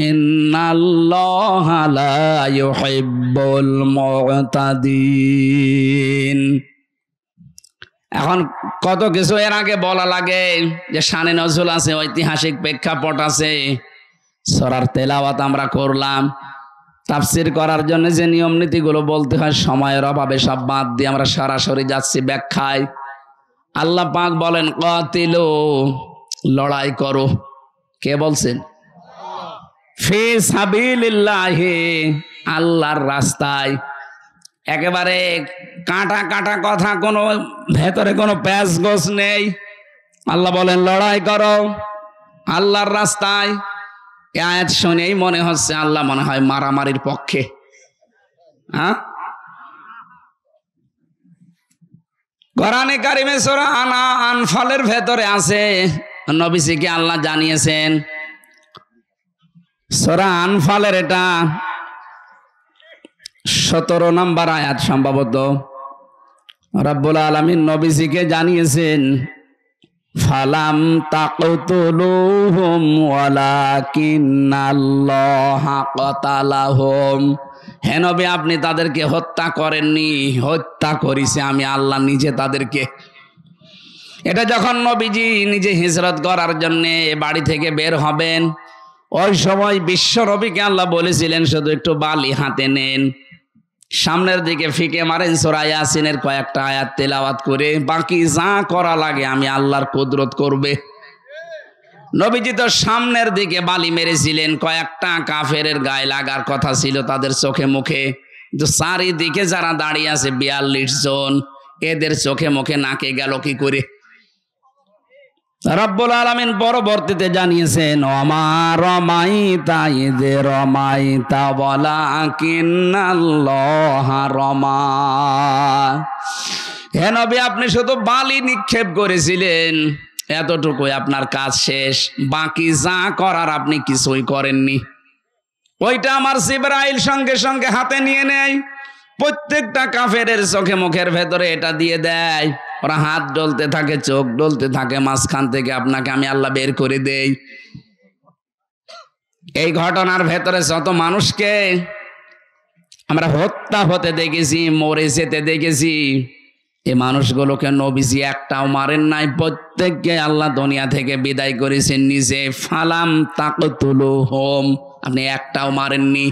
ইন্নাল্লাহা লা ইউহিব্বুল মু'তাদিন। এখন কত কিছু এর আগে বলা লাগে, যে শানে নজরুল আছে, ঐতিহাসিক প্রেক্ষাপট আছে। সূরার তেলাওয়াত আমরা করলাম, তাফসীর করার জন্য যে নিয়ম নীতিগুলো বলতে হয়, সময়ের অভাবে সব বাদ দিয়ে আমরা সরাসরি যাচ্ছি ব্যাখ্যায়। আল্লাহ পাক বলেন, কাতিলু, লড়াই করো। কে বলছেন? ফি সাবিলিল্লাহি, আল্লাহর রাস্তায়। একেবারে কাঁটা কাঁটা কথা, কোনো ভেতরে কোনো প্যাঁচ গোছ নেই। আল্লাহ বলেন লড়াই করো আল্লাহর রাস্তায়। এই আয়াত শুনেই মনে হচ্ছে আল্লাহ মনে হয় মারামারির পক্ষে। হ্যাঁ, কোরআনে কারিমে সূরা আনফালের ভেতরে আছে, নবীজিকে আল্লাহ জানিয়েছেন। সূরা আনফালের এটা 17 নম্বর আয়াত সম্ভবত। রব্বুল আলামিন নবীজিকে জানিয়েছেন, ফালাম তাকতুলুহুম ওয়ালাকিন্নাল্লাহা কাতালাহুম। হে নবী, আপনি তাদেরকে হত্যা করেননি, হত্যা করেছি আমি আল্লাহ নিজে তাদেরকে। এটা যখন নবীজি নিজে হিজরত করার জন্য বাড়ি থেকে বের হবেন, ওই সময় বিশ্ব নবীকে আল্লাহ বলেছিলেন শুধু একটু বালি হাতে নেন, সামনের দিকে ফিকে মারেন, সূরা ইয়াসিনের কয়েকটা আয়াত তেলাওয়াত করে, বাকি যা করা লাগে আমি আল্লাহর কুদরত করবে। নবীজি তো সামনের দিকে বালি মেরেছিলেন, কয়েকটা কাফেরের গায়ে লাগার কথা ছিল তাদের চোখে মুখে, কিন্তু চারিদিকে যারা দাঁড়িয়ে আছে 42 জন, এদের চোখে মুখে নাকে গেল কি করে? রব্বুল আলামিন পরবর্তীতে জানিয়েছেন, ওমা রমাইতা ইয রমাইতা ওয়ালাকিন্নাল্লাহা রমা। হে নবী, আপনি শুধু বালি নিক্ষেপ করেছিলেন, এতটুকুই আপনার কাজ শেষ, বাকি যা করার আপনি কিছুই করেননি। ওইটা আমার জিবরাইল সঙ্গে সঙ্গে হাতে নিয়ে নেয়, প্রত্যেকটা কাফেরের চোখে মুখের ভেতরে এটা দিয়ে দেয়। ওরা হাত ডলতে থাকে, চোখ ডলতে থাকে, মাঝখান থেকে আপনাকে আমি আল্লাহ বের করে দেই। এই ঘটনার ভেতরে যত মানুষকে আমরা হত্যা হতে দেখেছি, মরে যেতে দেখেছি, এই মানুষগুলোকে নবীজি একটাও মারেন নাই, প্রত্যেককে আল্লাহ দুনিয়া থেকে বিদায় করেছেন নিজে। ফালাম তাকতুলুহুম, আপনি একটাও মারেননি।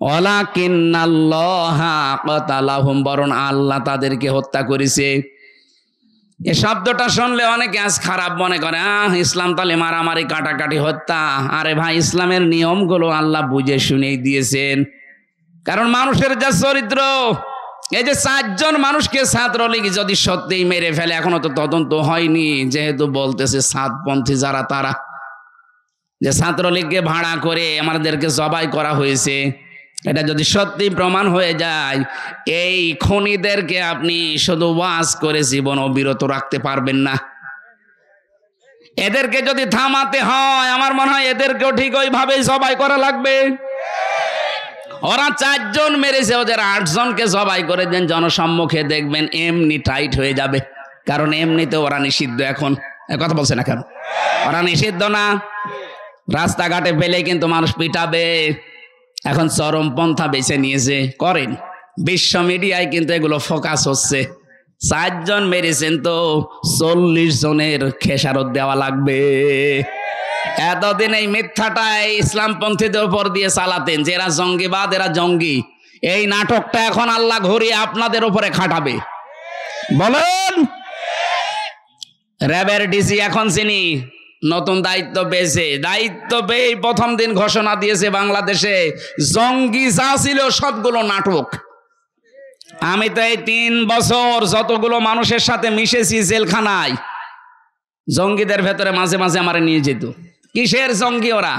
ওয়ালাকিন্নাল্লাহা কাতালাহুম, বরং আল্লাহ তাদেরকে হত্যা করেছে। এই শব্দটা শুনলে অনেকে আজ খারাপ মনে করে, ইসলাম তাহলে মারামারি, কাটাকাটি, হত্যা। আরে ভাই, ইসলামের নিয়মগুলো আল্লাহ বুঝে শুনেই দিয়েছেন। কারণ মানুষের যা চরিত্র, এই যে 4 জন মানুষকে ছাত্রলীগ যদি সত্যিই মেরে ফেলে, এখনো তো তদন্ত হয়নি, যেহেতু বলতেছে সাতপন্থী যারা, তারা যে ছাত্রলীগকে ভাড়া করে আমাদেরকে জবাই করা হয়েছে, এটা যদি সত্যি প্রমাণ হয়ে যায়, এই খুনিদেরকে আপনি শুধু ওয়াজ করে জীবনও বিরত রাখতে পারবেন না। এদেরকে যদি থামাতে হয়, আমার মনে হয় এদেরকেও ঠিক ওইভাবেই জবাই করা লাগবে। ওরা 4 জন মেরেছে, ওদের 8 জনকে জবাই করে দেন, জনসম্মুখে দেখবেন এমনি টাইট হয়ে যাবে। কারণ এমনিতে ওরা নিষিদ্ধ। এখন কথা বলছে না কেন? ওরা নিষিদ্ধ না, রাস্তাঘাটে পেলে কিন্তু মানুষ পিটাবে। এখন চরমপন্থা বেছে নিয়েছে, করেন। বিশ্ব মিডিয়ায় কিন্তু এগুলো ফোকাস হচ্ছে। 4 জন মেরেছেন তো 40 জনের খেসারত দেওয়া লাগবে। এতদিন এই মিথ্যাটাই ইসলামপন্থীদের উপর দিয়ে চালাতেন যে এরা জঙ্গিবাদ, এরা জঙ্গি। এই নাটকটা এখন আল্লাহ ঘুরিয়ে আপনাদের উপরে খাটাবে। বলেন। র্যাবের ডিসি এখন চিনি নতুন দায়িত্ব পেয়েছে। দায়িত্ব পেয়ে প্রথম দিন ঘোষণা দিয়েছে বাংলাদেশে জঙ্গি যা ছিল সবগুলো নাটক। আমি তো এই 3 বছর যতগুলো মানুষের সাথে মিশেছি জেলখানায়, জঙ্গিদের ভেতরে মাঝে মাঝে আমারে নিয়ে যেত। কিসের জঙ্গি? ওরা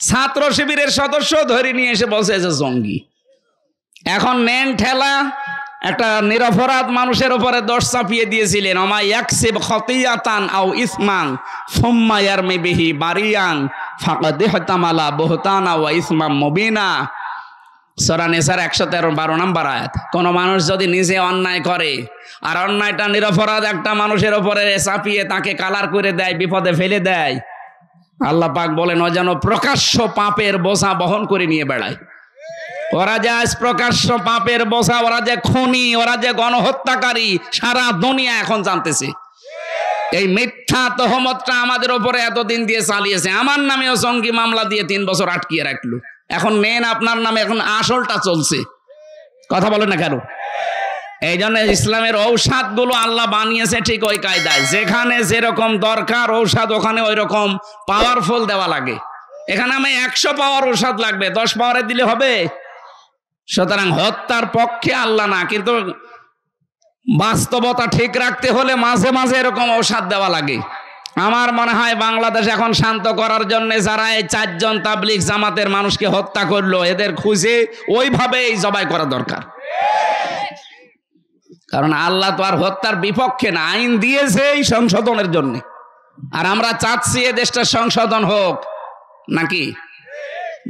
ছাত্র শিবিরের সদস্য ধরে নিয়ে এসে বলছে যে জঙ্গি। এখন নেন ঠেলা, একটা নিরপরাধ মানুষের উপরে দোষ চাপিয়ে দিয়েছিলেন। আমা ইয়াকসিব খতিয়াতান আও ইসমান সুম্মা ইয়ারমি বিহি বারিয়ান ফাকাদ ইহতামালা বুহতানা ওয়া ইসমাম মুবিনা। সূরা নিসার 113 নম্বর আয়াত। কোন মানুষ যদি নিজে অন্যায় করে আর অন্যায়টা নিরপরাধ একটা মানুষের উপরে চাপিয়ে তাকে কালার করে দেয়, বিপদে ফেলে দেয়, আল্লাহ পাক বলেন ও যেন প্রকাশ্য পাপের বোঝা বহন করে নিয়ে বেড়ায়। ওরা যে আজ প্রকাশ্য পাপের বোঝা, ওরা যে খুনি, ওরা যে গণহত্যাকারী, সারা দুনিয়া এখন জানতেছে। এই মিথ্যা তহমতটা আমাদের উপরে এতদিন দিয়ে চালিয়েছে। আমার নামেও জঙ্গি মামলা দিয়ে 3 বছর আটকিয়ে রাখলো। এখন নেন আপনার নামে, এখন আসলটা চলছে। কথা বলে না কেন? এই জন্য ইসলামের ঔষধ গুলো আল্লাহ বানিয়েছে ঠিক ওই কায়দায়। যেখানে যেরকম দরকার ঔষধ, ওখানে ওই রকম পাওয়ারফুল দেওয়া লাগে। এখানে আমি 100 পাওয়ার ঔষধ লাগবে, 10 পাওয়ারে দিলে হবে? সুতরাং হত্যার পক্ষে আল্লাহ না, কিন্তু বাস্তবতা ঠিক রাখতে হলে মাঝে মাঝে এরকম ঔষধ দেওয়া লাগে। আমার মনে হয় বাংলাদেশ এখন শান্ত করার জন্য যারা এই 4 জন তাবলিগ জামাতের মানুষকে হত্যা করলো, এদের খুঁজে ওইভাবেই জবাই করা দরকার। কারণ আল্লাহ তো আর হত্যার বিপক্ষে না, আইন দিয়েছে এই সংশোধনের জন্য। আর আমরা চাচ্ছি এ দেশটা সংশোধন হোক নাকি?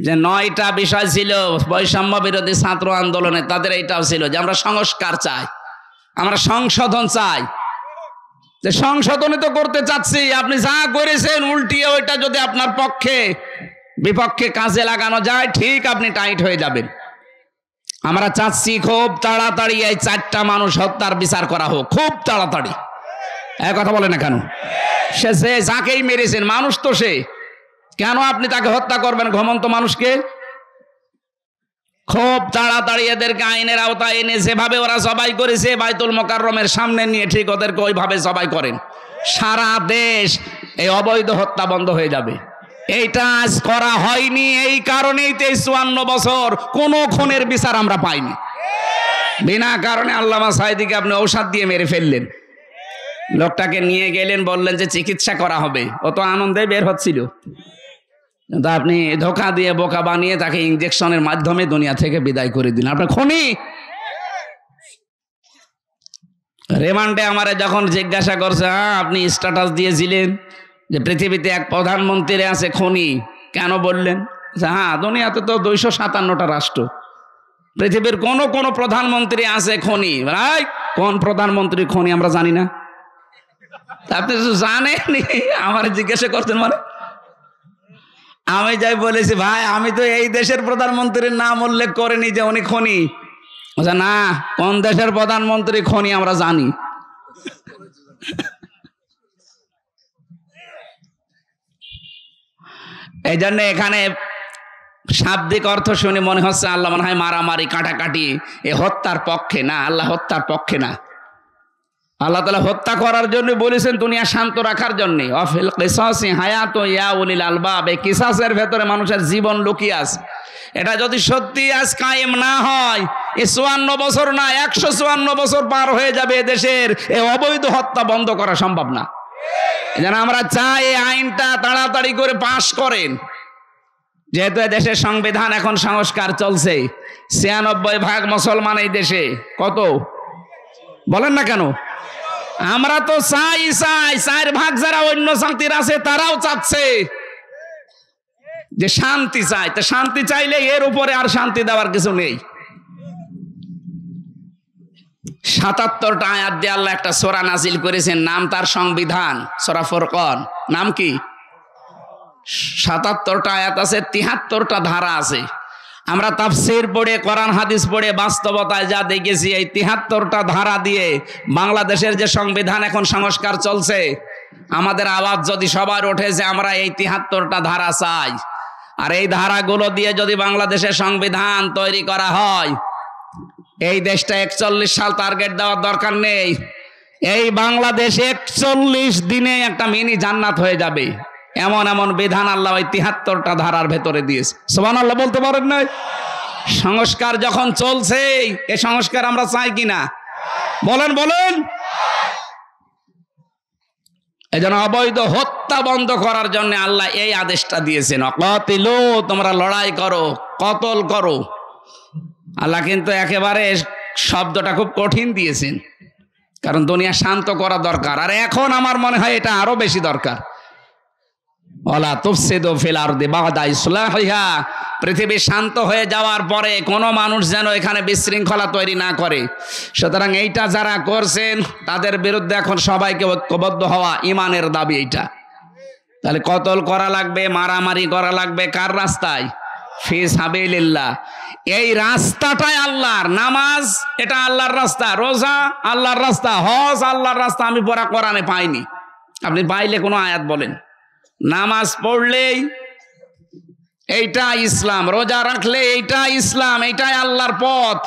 যে 9টা বিষয় ছিল বৈষম্য বিরোধী ছাত্র আন্দোলনে, তাদের এইটাও ছিল যে আমরা সংস্কার চাই, আমরা সংশোধন চাই। যে সংশোধনে তো করতে চাচ্ছি, আপনি যা করেছেন উল্টিয়ে ওইটা যদি আপনার পক্ষে বিপক্ষে কাজে লাগানো যায়, ঠিক আপনি টাইট হয়ে যাবেন। আমরা চাচ্ছি খুব তাড়াতাড়ি এই 4টা মানুষ হত্যার বিচার করা হোক, খুব তাড়াতাড়ি। কথা বলে না কেন? সে যাকেই মেরেছেন মানুষ তো সে, কেন আপনি তাকে হত্যা করবেন ঘুমন্ত মানুষকে? খুব তাড়াতাড়ি এদেরকে আইনের আওতায় এনে যেভাবে ওরা জবাই করেছে বাইতুল মোকাররমের সামনে নিয়ে ঠিক ওদেরকে ওইভাবে জবাই করেন। সারা দেশ এই অবৈধ হত্যা বন্ধ হয়ে যাবে। এইটা আজ করা হয়নি, এই কারণেই 53 বছর কোনো খুনের বিচার আমরা পাইনি। বিনা কারণে আল্লামা সাঈদীকে আপনি ঔষধ দিয়ে মেরে ফেললেন। লোকটাকে নিয়ে গেলেন, বললেন যে চিকিৎসা করা হবে, ও তো আনন্দে বের হচ্ছিল। কিন্তু আপনি ধোঁকা দিয়ে বোকা বানিয়ে তাকে ইনজেকশনের মাধ্যমে দুনিয়া থেকে বিদায় করে দিলেন। আপনার খুনি। রিমান্ডে আমারে যখন জিজ্ঞাসা করছে, আপনি স্ট্যাটাস দিয়েছিলেন যে পৃথিবীতে এক প্রধানমন্ত্রী আছে খুনি, কেন বললেন? হ্যাঁ, দুনিয়াতে তো 257টা রাষ্ট্র, পৃথিবীর কোন কোন প্রধানমন্ত্রী আছে খুনি। কোন প্রধানমন্ত্রী খুনি আমরা জানি না? আপনি জানেন আমার জিজ্ঞাসা করতেন মানে? আমি যাই বলেছি, ভাই আমি তো এই দেশের প্রধানমন্ত্রীর নাম উল্লেখ করিনি যে উনি খুনি। না, কোন দেশের প্রধানমন্ত্রী খুনি আমরা জানি। এই জন্য এখানে শাব্দিক অর্থ শুনে মনে হচ্ছে আল্লাহ মনে হয় মারামারি কাটাকাটি এ হত্যার পক্ষে না। আল্লাহ হত্যার পক্ষে না। আল্লাহ তাআলা হত্যা করার জন্য বলেছেন, দুনিয়া শান্ত রাখার জন্য। অফিল কিসাসি হায়াত ইয়া উলিল আলবাব, এই কিসাসের ভেতরে মানুষের জীবন লুকিয়ে আছে। এটা যদি সত্যি আজ কায়েম না হয়, এই 54 বছর না 154 বছর পার হয়ে যাবে, দেশের এই অবৈধ হত্যা বন্ধ করা সম্ভব না। যেন আমরা চাই এই আইনটা তাড়াতাড়ি করে পাশ করেন, যেহেতু দেশের সংবিধান এখন সংস্কার চলছে। ৯৬% মুসলমান এই দেশে। কত বলেন না কেন? আমরা তো চাই ৪% যারা অন্য জাতির আছে তারাও চাচ্ছে যে শান্তি চাই। তো শান্তি চাইলে এর উপরে আর শান্তি দেওয়ার কিছু নেই। ৭৭টা আয়াত দিয়ে আল্লাহ একটা সূরা নাজিল করেছেন, নাম তার সংবিধান, সূরা ফুরকান। নাম কি? ৭৭টা আয়াত আছে, ৭৩টা ধারা আছে। আমরা তাফসীর পড়ে, কোরআন হাদিস পড়ে বাস্তবতায় যা দেখেছি, এই ৭৩টা ধারা দিয়ে বাংলাদেশের যে সংবিধান এখন সংস্কার চলছে, আমাদের আওয়াজ যদি সবার ওঠে যে আমরা এই ৭৩টা ধারা চাই, আর এই ধারাগুলো দিয়ে যদি বাংলাদেশের সংবিধান তৈরি করা হয়, এই দেশটা ৪১ সাল টার্গেট দেওয়ার দরকার নেই। এই বাংলাদেশ ৪১ দিনে একটা মিনি জান্নাত হয়ে যাবে। এমন এমন বিধান আল্লাহ ওই ৭৩টা ধারার ভেতরে দিয়েছে। সুবহানাল্লাহ বলতে পারেন না? সংস্কার যখন চলছে, এই সংস্কার আমরা চাই কিনা? বলেন বলেন। এই জন্য অবৈধ হত্যা বন্ধ করার জন্য আল্লাহ এই আদেশটা দিয়েছেন, অকাতিলু, তোমরা লড়াই করো, কতল করো। আল্লাহ কিন্তু একেবারে শব্দটা খুব কঠিন দিয়েছেন, কারণ দুনিয়া শান্ত করা দরকার। আর এখন আমার মনে হয় এটা আরো বেশি দরকার। ওয়ালা তুফসিদু ফিল আরদি বা'দা ইসলাহিহা, পৃথিবী শান্ত হয়ে যাওয়ার পরে কোনো মানুষ যেন এখানে বিশৃঙ্খলা তৈরি না করে। সুতরাং এইটা যারা করছেন তাদের বিরুদ্ধে এখন সবাইকে ঐক্যবদ্ধ হওয়া ইমানের দাবি এইটা। তাহলে কতল করা লাগবে, মারামারি করা লাগবে কার রাস্তায়? ফি সাবিলিল্লাহ। এই রাস্তাটাই আল্লাহর। নামাজ এটা আল্লাহর রাস্তা, রোজা আল্লাহর রাস্তা, হজ আল্লাহর রাস্তা। আমি পড়া কোরআনে পাইনি, আপনি পাইলে কোনো আয়াত বলেন। নামাজ পড়লেই এইটা ইসলাম, রোজা রাখলে এইটা ইসলাম, এইটাই আল্লাহর পথ।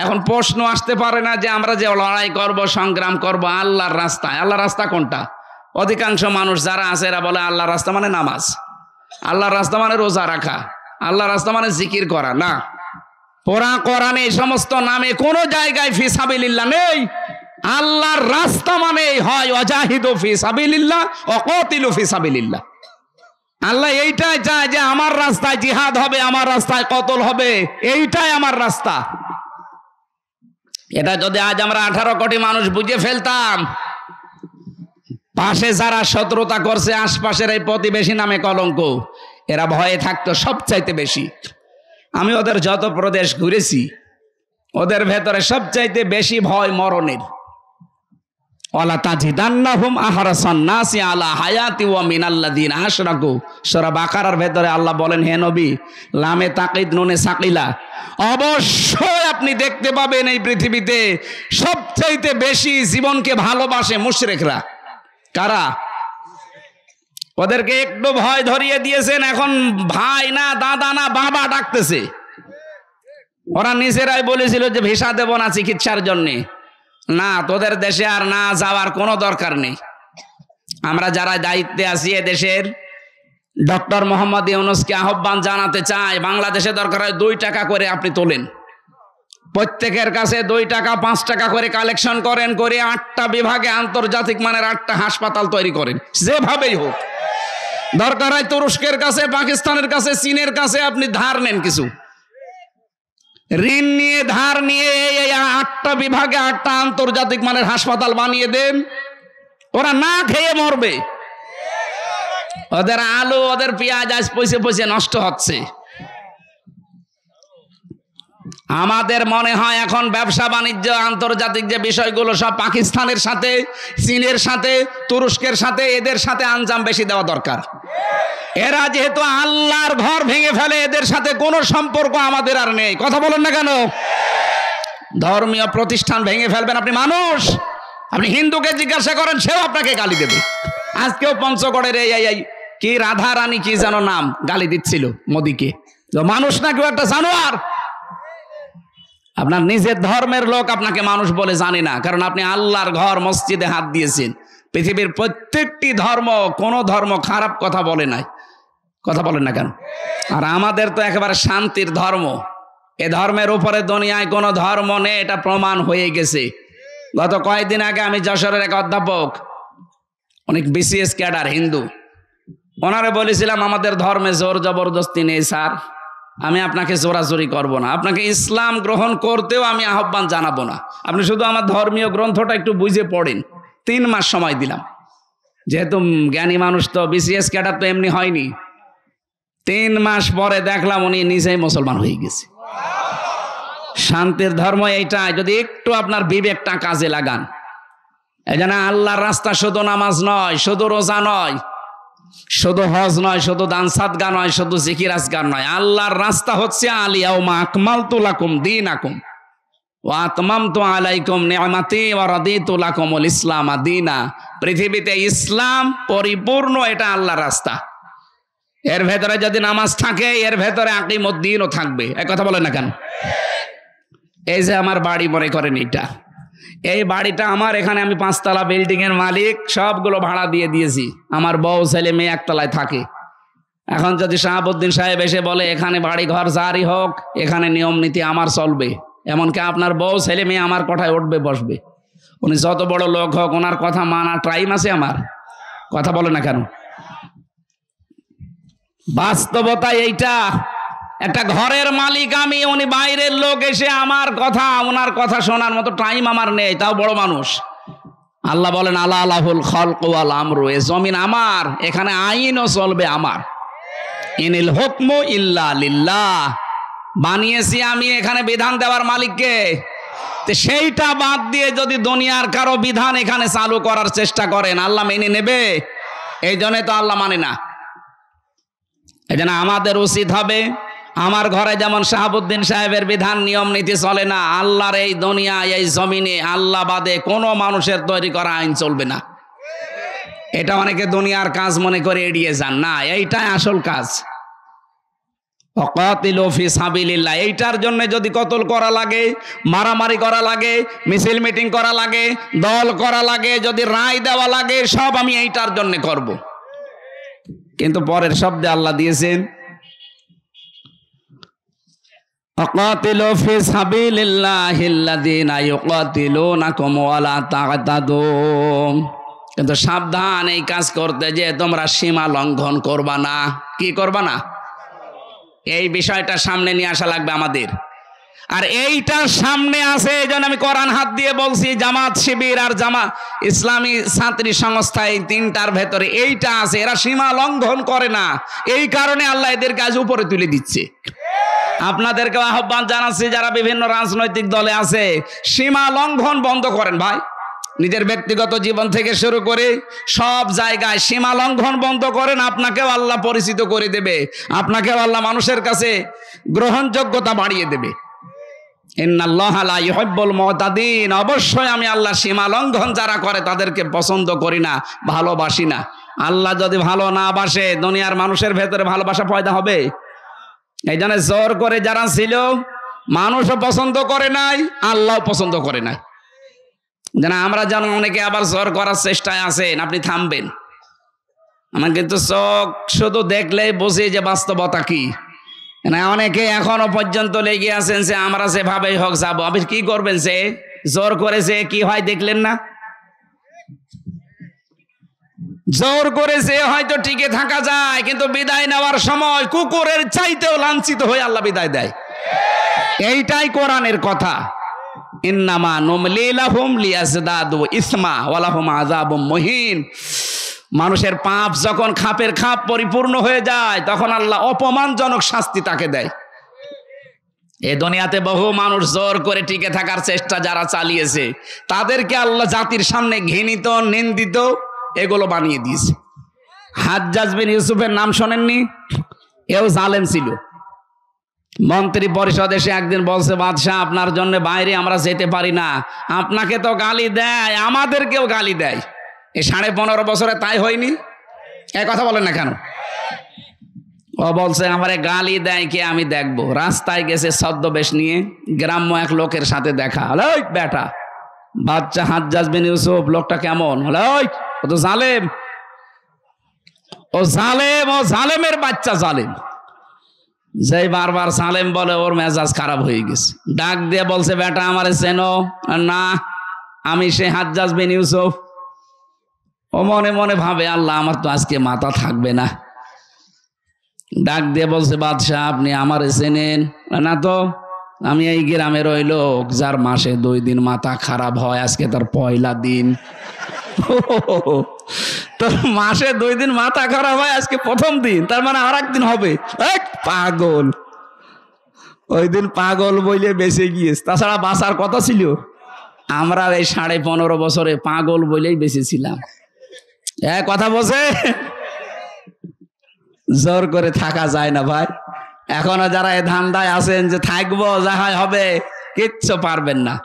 এখন প্রশ্ন আসতে পারে না যে আমরা যে লড়াই করব, সংগ্রাম করব আল্লাহর রাস্তায়। আল্লাহর রাস্তা কোনটা? অধিকাংশ মানুষ যারা আছে এরা বলে আল্লাহর রাস্তা মানে নামাজ, আল্লাহর রাস্তা মানে রোজা রাখা, আল্লাহর রাস্তা মানে জিকির করা। না, পুরা কোরআনে এই সমস্ত নামে কোন জায়গায় ফি সাবিলিল্লাহ নেই। আল্লাহর রাস্তা মানে হয় ওয়াজাহিদু ফি সাবিলিল্লাহ ওয়া কাতিলু ফি সাবিলিল্লাহ। আল্লাহ এইটাই চায় যে আমার রাস্তায় জিহাদ হবে, আমার রাস্তায় কতল হবে, এইটাই আমার রাস্তা। এটা যদি আজ আমরা 18 কোটি মানুষ বুঝে ফেলতাম, পাশে যারা শত্রুতা করছে, আশপাশের এই প্রতিবেশী নামে কলঙ্ক, এরা ভয়ে থাকতো সবচাইতে বেশি। আমি ওদের যত প্রদেশ ঘুরেছি, ওদের ভেতরে সবচাইতে বেশি ভয় মরণের। ওয়ালা তাজিদান্নাহুম আহরাসান নাসি আলা হায়াতি ওয়া মিনাল্লাযিনা আশরাকু। সূরা বাকারার ভেতরে আল্লাহ বলেন, হে নবী, লামে তাকিদ নুনে সাকিলা, অবশ্যই আপনি দেখতে পাবেন এই পৃথিবীতে সবচাইতে বেশি জীবনকে ভালোবাসে মুশরিকরা। কারা? ওদেরকে একটু ভয় ধরিয়ে দিয়েছেন, এখন ভাই না, দাদা না, বাবা ডাকতেছে। ওরা নিজেরাই বলেছিল যে ভিসা দেব না চিকিৎসার জন্যে। না, তোদের দেশে আর না যাওয়ার কোনো দরকার নেই। আমরা যারা দায়িত্বে আছি এ দেশের, ডক্টর মোহাম্মদ ইউনূসকে আহ্বান জানাতে চাই, বাংলাদেশে দরকার হয় 2 টাকা করে আপনি তোলেন, প্রত্যেকের কাছে 2 টাকা 5 টাকা করে কালেকশন করেন, করে 8টা বিভাগে আন্তর্জাতিক মানের 8টা হাসপাতাল তৈরি করেন। যেভাবেই হোক, দরকার হয় তুরস্কের কাছে, পাকিস্তানের কাছে, চীনের কাছে আপনি ধার নেন, কিছু ঋণ নিয়ে, ধার নিয়ে এই 8টা বিভাগে 8টা আন্তর্জাতিক মানের হাসপাতাল বানিয়ে দেন। ওরা না খেয়ে মরবে। ওদের আলু, ওদের পেঁয়াজ আজ পয়সে পয়সে নষ্ট হচ্ছে। আমাদের মনে হয় এখন ব্যবসা বাণিজ্য, আন্তর্জাতিক যে বিষয়গুলো সব পাকিস্তানের সাথে, চীনের সাথে, তুরস্কের সাথে, এদের সাথে আঞ্জাম বেশি দেওয়া দরকার। এরা যেহেতু আল্লাহর ঘর ভেঙে ফেলে, এদের সাথে কোনো সম্পর্ক আমাদের আর নেই। কথা বলেন না কেন? ধর্মীয় প্রতিষ্ঠান ভেঙে ফেলবেন আপনি মানুষ। আপনি হিন্দুকে জিজ্ঞাসা করেন, সেও আপনাকে গালি দেবে। আজকেও পঞ্চগড়ের এই কি রাধা রানী কি যেন নাম, গালি দিচ্ছিল মোদিকে। মানুষ না, কেউ একটা জানোয়ার। আপনার নিজের ধর্মের লোক আপনাকে মানুষ বলে জানে না, কারণ আপনি আল্লাহর ঘর মসজিদে হাত দিয়েছেন। পৃথিবীর প্রত্যেকটি ধর্ম, কোন ধর্ম খারাপ কথা বলে নাই। কথা বলেন না কেন? আর আমাদের তো একেবারে শান্তির ধর্ম। এ ধর্মের উপরে দুনিয়ায় কোনো ধর্ম নেই, এটা প্রমাণ হয়ে গেছে। গত কয়েকদিন আগে আমি যশোরের এক অধ্যাপক, অনেক বিসিএস ক্যাডার হিন্দু, ওনারে বলেছিলাম আমাদের ধর্মে জোর জবরদস্তি নেই স্যার, আমি আপনাকে জোরাজোরি করব না, আপনাকে ইসলাম গ্রহণ করতেও আমি আহ্বান জানাবো না, আপনি শুধু আমার ধর্মীয় গ্রন্থটা একটু বুঝে পড়েন। 3 মাস সময় দিলাম, যেহেতু জ্ঞানী মানুষ তো, বিসিএস ক্যাডার তো এমনি হয়নি। 3 মাস পরে দেখলাম উনি নিজেই মুসলমান হয়ে গেছে। শান্তির ধর্ম এইটাই, যদি একটু আপনার বিবেকটা কাজে লাগান। এই জন্য আল্লাহর রাস্তা শুধু নামাজ নয়, শুধু রোজা নয়, শুধু হজ নয়, শুধু দান সাদকা নয়, শুধু জিকির আজকার নয়। আল্লাহর রাস্তা হচ্ছে আলিয়াউমা আকমালতু লাকুম দীনাকুম ওয়া আতমামতু আলাইকুম নি'মাতি ওয়া রাদিতু লাকুমুল ইসলাম দীনা। পৃথিবীতে ইসলাম পরিপূর্ণ, এটা আল্লাহর রাস্তা। এর ভেতরে যদি নামাজ থাকে, এর ভেতরে আকিমুদ্দিনও থাকবে। এক কথা বলেন না কেন? এই যে আমার বাড়ি, মনে করেন এটা, এই বাড়িটা আমার, এখানে আমি 5 তলা বিল্ডিং এর মালিক, সবগুলো ভাড়া দিয়ে দিয়েছি। আমার বউ ছেলে মেয়ে 1 তলায় থাকে। এখন যদি শাহাবুদ্দিন সাহেব এসে বলে এখানে বাড়ি ঘর জারি হোক, এখানে নিয়ম নীতি আমার চলবে, এমনকি আপনার বউ ছেলে মেয়ে আমার কথায় উঠবে বসবে। উনি যত বড় লোক হোক, ওনার কথা মানা টাইম আছে আমার? কথা বলে না কেন? বাস্তবতা এইটা। একটা ঘরের মালিক আমি, উনি বাইরের লোক এসে আমার কথা, ওনার কথা শোনার মতো টাইম আমার নেই, তাও বড় মানুষ। আল্লাহ বলেন আলা আলাহুল খালকু ওয়াল আমরু, এ জমিন আমার, এখানে আইনও চলবে আমার। ইনিল হুকমু ইল্লা লিল্লাহ, বানিয়েছি আমি, এখানে বিধান দেওয়ার মালিককে। সেইটা বাদ দিয়ে যদি দুনিয়ার কারো বিধান এখানে চালু করার চেষ্টা করেন, আল্লাহ মেনে নেবে? এই জন্য তো আল্লাহ মানে না। এই জন্য আমাদের উচিত হবে, আমার ঘরে যেমন শাহাবুদ্দিন সাহেবের বিধান নিয়ম নীতি চলে না, আল্লাহর এই দুনিয়া, এই জমিনে আল্লাহ বাদে কোনো মানুষের তৈরি করা আইন চলবে না। এটা অনেকে দুনিয়ার কাজ মনে করে এড়িয়ে যান, না, এইটাই আসল কাজ। ওয়াকাতিলু ফি সাবিলিল্লাহ, এইটার জন্য যদি কতল করা লাগে, মারামারি করা লাগে, মিছিল মিটিং করা লাগে, দল করা লাগে, যদি রায় দেওয়া লাগে, সব আমি এইটার জন্য করব। কিন্তু পরের শব্দে আল্লাহ দিয়েছেন ওয়াকাতিলু ফি সাবিলিল্লাহিল্লাযীনা ইউকাতিলুনাকুম ওয়া লা তা'তাদু। কিন্তু সাবধান এই কাজ করতে, যে তোমরা সীমা লঙ্ঘন করবা না। কি করবা না? এই বিষয়টা সামনে নিয়ে আসা লাগবে আমাদের। আর এইটা সামনে আছে, এই জন্য আমি কোরআন হাত দিয়ে বলছি, জামাত শিবির আর ইসলামী ছাত্রী সংস্থা, এই 3টার ভেতরে এইটা আছে। এরা সীমা লঙ্ঘন করে না, এই কারণে আল্লাহ এদের কাজ উপরে তুলে দিচ্ছে। আপনাদেরকে আহ্বান জানাচ্ছি, যারা বিভিন্ন রাজনৈতিক দলে আছে, সীমা লঙ্ঘন বন্ধ করেন ভাই। নিজের ব্যক্তিগত জীবন থেকে শুরু করে সব জায়গায় সীমা লঙ্ঘন বন্ধ করেন, আপনাকেও আল্লাহ পরিচিত করে দেবে, আপনাকেও আল্লাহ মানুষের কাছে গ্রহণযোগ্যতা বাড়িয়ে দেবে। ইন্নাল্লাহা লা ইউহিব্বুল মুতাদিন, অবশ্যই আমি আল্লাহ সীমা লঙ্ঘন যারা করে তাদেরকে পছন্দ করি না, ভালোবাসি না। আল্লাহ যদি ভালো না বাসে, দুনিয়ার মানুষের ভেতরে ভালোবাসা পয়দা হবে? এই জন্য জোর করে যারা ছিল, মানুষও পছন্দ করে নাই, আল্লাহ পছন্দ করে নাই। যেন আমরা যেন অনেকে আবার জোর করার চেষ্টায় আছেন, আপনি থামবেন। আমার কিন্তু চোখ শুধু দেখলেই বুঝি যে বাস্তবতা কি। অনেকে এখনো পর্যন্ত লেগে আছেন যে আমরা যেভাবেই হোক যাবো। আপনি কি করবেন? সে জোর করেছে, কি হয় দেখলেন না? জোর করেছে হয়তো টিকে থাকা যায়, কিন্তু বিদায় নেওয়ার সময় কুকুরের চাইতেও লাঞ্ছিত হয়ে আল্লাহ বিদায় দেয়। এইটাই কোরআনের কথা। ইন্নামা নুমলি লাহুম লিয়াজদাদু ইসমা ওয়া লাহুম আযাবুম মুহিন। মানুষের পাপ যখন খাপের খাপ পরিপূর্ণ হয়ে যায়, তখন আল্লাহ অপমানজনক শাস্তি তাকে দেয়। এই দুনিয়াতে বহু মানুষ জোর করে টিকে থাকার চেষ্টা যারা চালিয়েছে, তাদেরকে আল্লাহ জাতির সামনে ঘৃণিত, নিন্দিত এগুলো বানিয়ে দিয়েছে। হাজ্জাজ বিন ইউসুফের নাম শোনেননি? এও জালেম ছিল। মন্ত্রী পরিষদ এসে একদিন বলছে, বাদশাহ আপনার জন্য বাইরে আমরা যেতে পারি না, আপনাকে তো গালি দেয়, আমাদেরকেও গালি দেয়। এই 15.5 বছরে তাই হয়নি? এই কথা বলেন না কেন? ও বলছে আমারে গালি দেয় কে, আমি দেখবো। রাস্তায় গেছে ছদ্মবেশ নিয়ে, গ্রাম্য এক লোকের সাথে দেখা। ওই বেটা বাচ্চা হাজ্জাজ বিন ইউসুফ, লোকটা কেমন? ওই ও তো জালেম, ও জালেম, ও জালেমের বাচ্চা জালেম। যেই বারবার সালেম বলে, ওর মেজাজ খারাপ হয়ে গেছে। ডাক দিয়ে বলছে, বেটা আমারে চেনো? না, আমি সে হাজ্জাজ বিন ইউসুফ। ও মনে মনে ভাবে আল্লাহ আমার তো আজকে মাথা থাকবে না। ডাক দিয়ে বলছে, বাদশাহ আপনি আমার চেনেন না? তো আমি এই গ্রামের ওই লোক যার মাসে 2 দিন মাথা খারাপ হয়, আজকে তার পয়লা দিন। তোর মাসে 2 দিন মাথা খারাপ হয়, আজকে প্রথম দিন, তার মানে আর একদিন হবে। পাগল, ওই দিন পাগল বইলে বেঁচে গিয়েছে, তাছাড়া বাঁচার কথা ছিল। আমরা এই 15.5 বছরে পাগল বইলেই বেঁচেছিলাম। কথা বলছে, জোর করে থাকা যায় না ভাই। এখনো যারা এই ধান্দায় আছেন যে থাকবো যা হয় হবে, কিচ্ছু পারবেন না,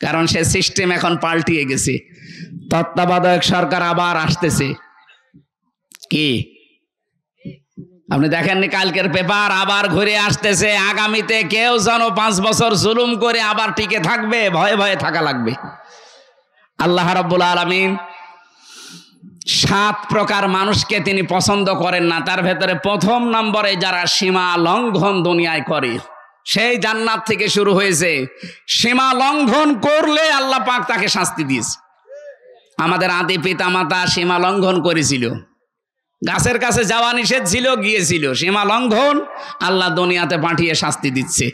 কারণ সে সিস্টেম এখন পাল্টিয়ে গেছে। তত্ত্বাবধায়ক সরকার আবার আসতেছে। কি আপনি দেখেননি কালকের পেপার? আবার ঘুরে আসতেছে। আগামীতে কেউ যেন 5 বছর জুলুম করে আবার টিকে থাকবে, ভয়ে ভয়ে থাকা লাগবে। আল্লাহ রাব্বুল আলামিন 7 প্রকার মানুষকে তিনি পছন্দ করেন না। তার ভেতরে প্রথম নম্বরে যারা সীমা লঙ্ঘন দুনিয়ায় করে, সেই জান্নাত থেকে শুরু হয়েছে। সীমা লঙ্ঘন করলে আল্লাহ পাক তাকে শাস্তি দিয়েছে। আমাদের আদি পিতা মাতা সীমা লঙ্ঘন করেছিল, গাছের কাছে যাওয়া নিষেধ ছিল, গিয়েছিল, সীমা লঙ্ঘন, আল্লাহ দুনিয়াতে পাঠিয়ে শাস্তি দিচ্ছে।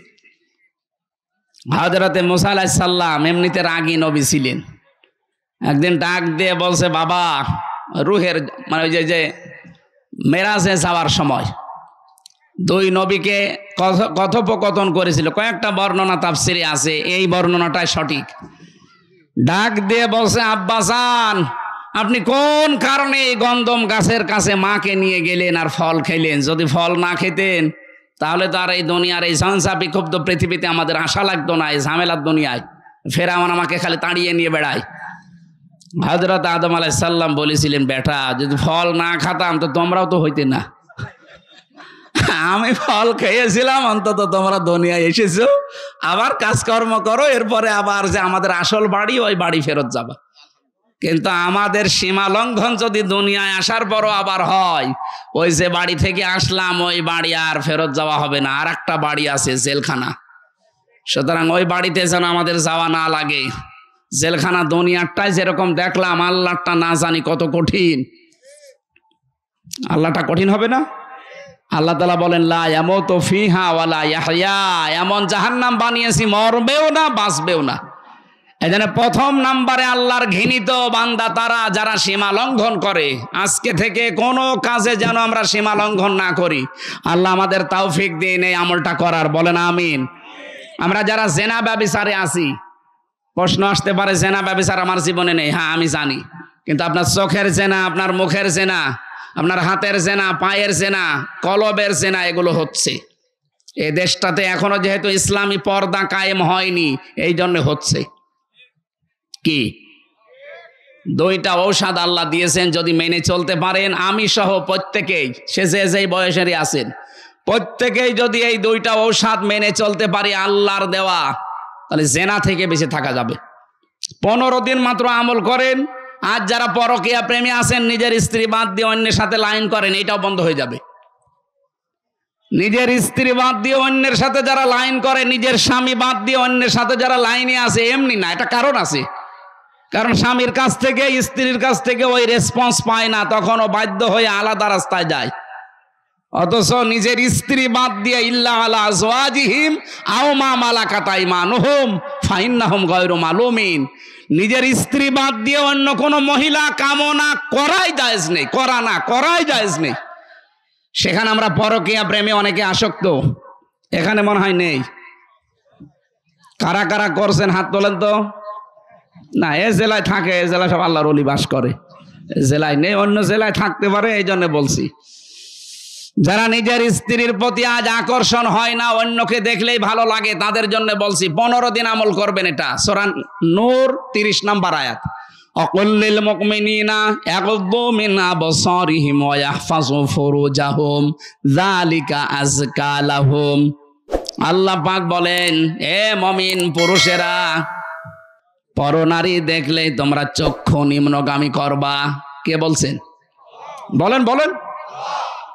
হযরতে মুসা আলাইহিস সালাম এমনিতে রাগী নবী ছিলেন। একদিন ডাক দিয়ে বলছে, বাবা, রুহের মানে ওই যে মেরাজে যাওয়ার সময় 2 নবীকে কথোপকথন করেছিল। কয়েকটা বর্ণনা তাফসিরে আছে, এই বর্ণনাটাই সঠিক। ডাক দিয়ে বলছে, আব্বাসান, আপনি কোন কারণে এই গন্ধম গাছের কাছে মাকে নিয়ে গেলেন আর ফল খেলেন? যদি ফল না খেতেন তাহলে তো আর এই দুনিয়ার এই ঝঞ্ঝা বিক্ষুব্ধ পৃথিবীতে আমাদের আশা লাগতো না। এই ঝামেলার দুনিয়ায় ফেরাউন আমাকে খালি তাড়িয়ে নিয়ে বেড়ায়। হযরত আদম আলাইহিস সালাম বলেছিলেন, বেটা, যদি ফল না খাতাম তো তোমরাও তো হইতে না। আমি ফল খেয়েছিলাম, অন্তত তোমরা দুনিয়ায় এসেছো, আবার কাজকর্ম করো, এরপরে আবার যে আমাদের আসল বাড়ি, ওই বাড়ি ফেরত যাবা। কিন্তু আমাদের সীমা লঙ্ঘন যদি দুনিয়ায় আসার পরও আবার হয়, ওই যে বাড়ি থেকে আসলাম ওই বাড়ি আর ফেরত যাওয়া হবে না। আর একটা বাড়ি আছে, জেলখানা। সুতরাং ওই বাড়িতে যেন আমাদের যাওয়া না লাগে। জেলখানা দুনিয়ারটাই যেরকম দেখলাম, আল্লাহটা না জানি কত কঠিন। আল্লাহটা কঠিন হবে না? আল্লাহ তাআলা বলেন, লা ইয়ামুতু ফিহা ওয়ালা ইয়াহইয়া, এমন জাহান্নাম বানিয়েছি মরবেও না বাঁচবেও না। এজন্য প্রথম নম্বরে আল্লাহর ঘৃণিত বান্দা তারা যারা সীমা লঙ্ঘন করে। আজকে থেকে কোনো কাজে যেন আমরা সীমা লঙ্ঘন না করি। আল্লাহ আমাদের তৌফিক দিন এই আমলটা করার, বলেন আমিন। আমরা যারা জেনা ব্যভিচারে আছি, প্রশ্ন আসতে পারে, জেনা ব্যভিচার আমার জীবনে নেই। হ্যাঁ, আমি জানি, কিন্তু আপনার চোখের জেনা, আপনার মুখের জেনা, আপনার হাতের জেনা, পায়ের জেনা, কলবের জেনা, এগুলো হচ্ছে। এই দেশটাতে এখনো যেহেতু ইসলামী পর্দা কায়েম হয়নি, এই জন্য হচ্ছে। কি 2টা ঔষধ আল্লাহ দিয়েছেন, যদি মেনে চলতে পারেন, আমি সহ প্রত্যেকেই, সে যে বয়সেরই আছেন, প্রত্যেকেই যদি এই 2টা ঔষধ মেনে চলতে পারি, আল্লাহর দেওয়া, তাহলে জেনা থেকে বেঁচে থাকা যাবে। 15 দিন মাত্র আমল করেন। আজ যারা পরকীয়া প্রেমী আছেন, নিজের স্ত্রী বাদ দিয়ে অন্যের সাথে লাইন করেন, এটাও বন্ধ হয়ে যাবে। নিজের স্ত্রী বাদ দিয়ে অন্যের সাথে যারা লাইন করে, নিজের স্বামী বাদ দিয়ে অন্যের সাথে যারা লাইনে আছে, এমনি না, এটা কারণ আছে। কারণ স্বামীর কাছ থেকে, স্ত্রীর কাছ থেকে ওই রেসপন্স পায় না, তখন ও বাধ্য হয়ে আলাদা রাস্তায় যায়। অথচ নিজের স্ত্রী বাদ দিয়ে ইল্লা আলা আজওয়াজিহিম আও মা মালাকাত আইমানুহুম ফাইন্নাহুম গায়রু মালুমিন, নিজের স্ত্রী বাদ দিয়ে অন্য কোন মহিলা কামনা করাই জায়েজ নেই, করাই জায়েজ নেই। সেখানে আমরা পরকীয়া প্রেমে অনেকে আসক্ত, এখানে মনে হয় নেই। কারা কারা করছেন হাত তোলেন তো। না, এ জেলায় থাকে, এ জেলায় সব আল্লাহর ওলি বাস করে, এ জেলায় নেই, অন্য জেলায় থাকতে পারে, এই জন্য বলছি। যারা নিজের স্ত্রীর প্রতি আজ আকর্ষণ হয় না, অন্যকে দেখলেই ভালো লাগে, তাদের জন্য বলছি 15 দিন আমল করবেন। এটা সূরা নূর 30 নম্বর আয়াত। অকুল্লিল মুমিনিনা ইয়াগুদ্দু মিন আবসারিহিম ওয়া ইয়াহফাযু ফুরুজাহুম যালিকা আযকা লাহুম। আল্লাহ পাক বলেন, এ মুমিন পুরুষেরা, পরনারী দেখলেই তোমরা চক্ষু নিম্নগামী করবা। কে বলছেন? বলেন বলেন।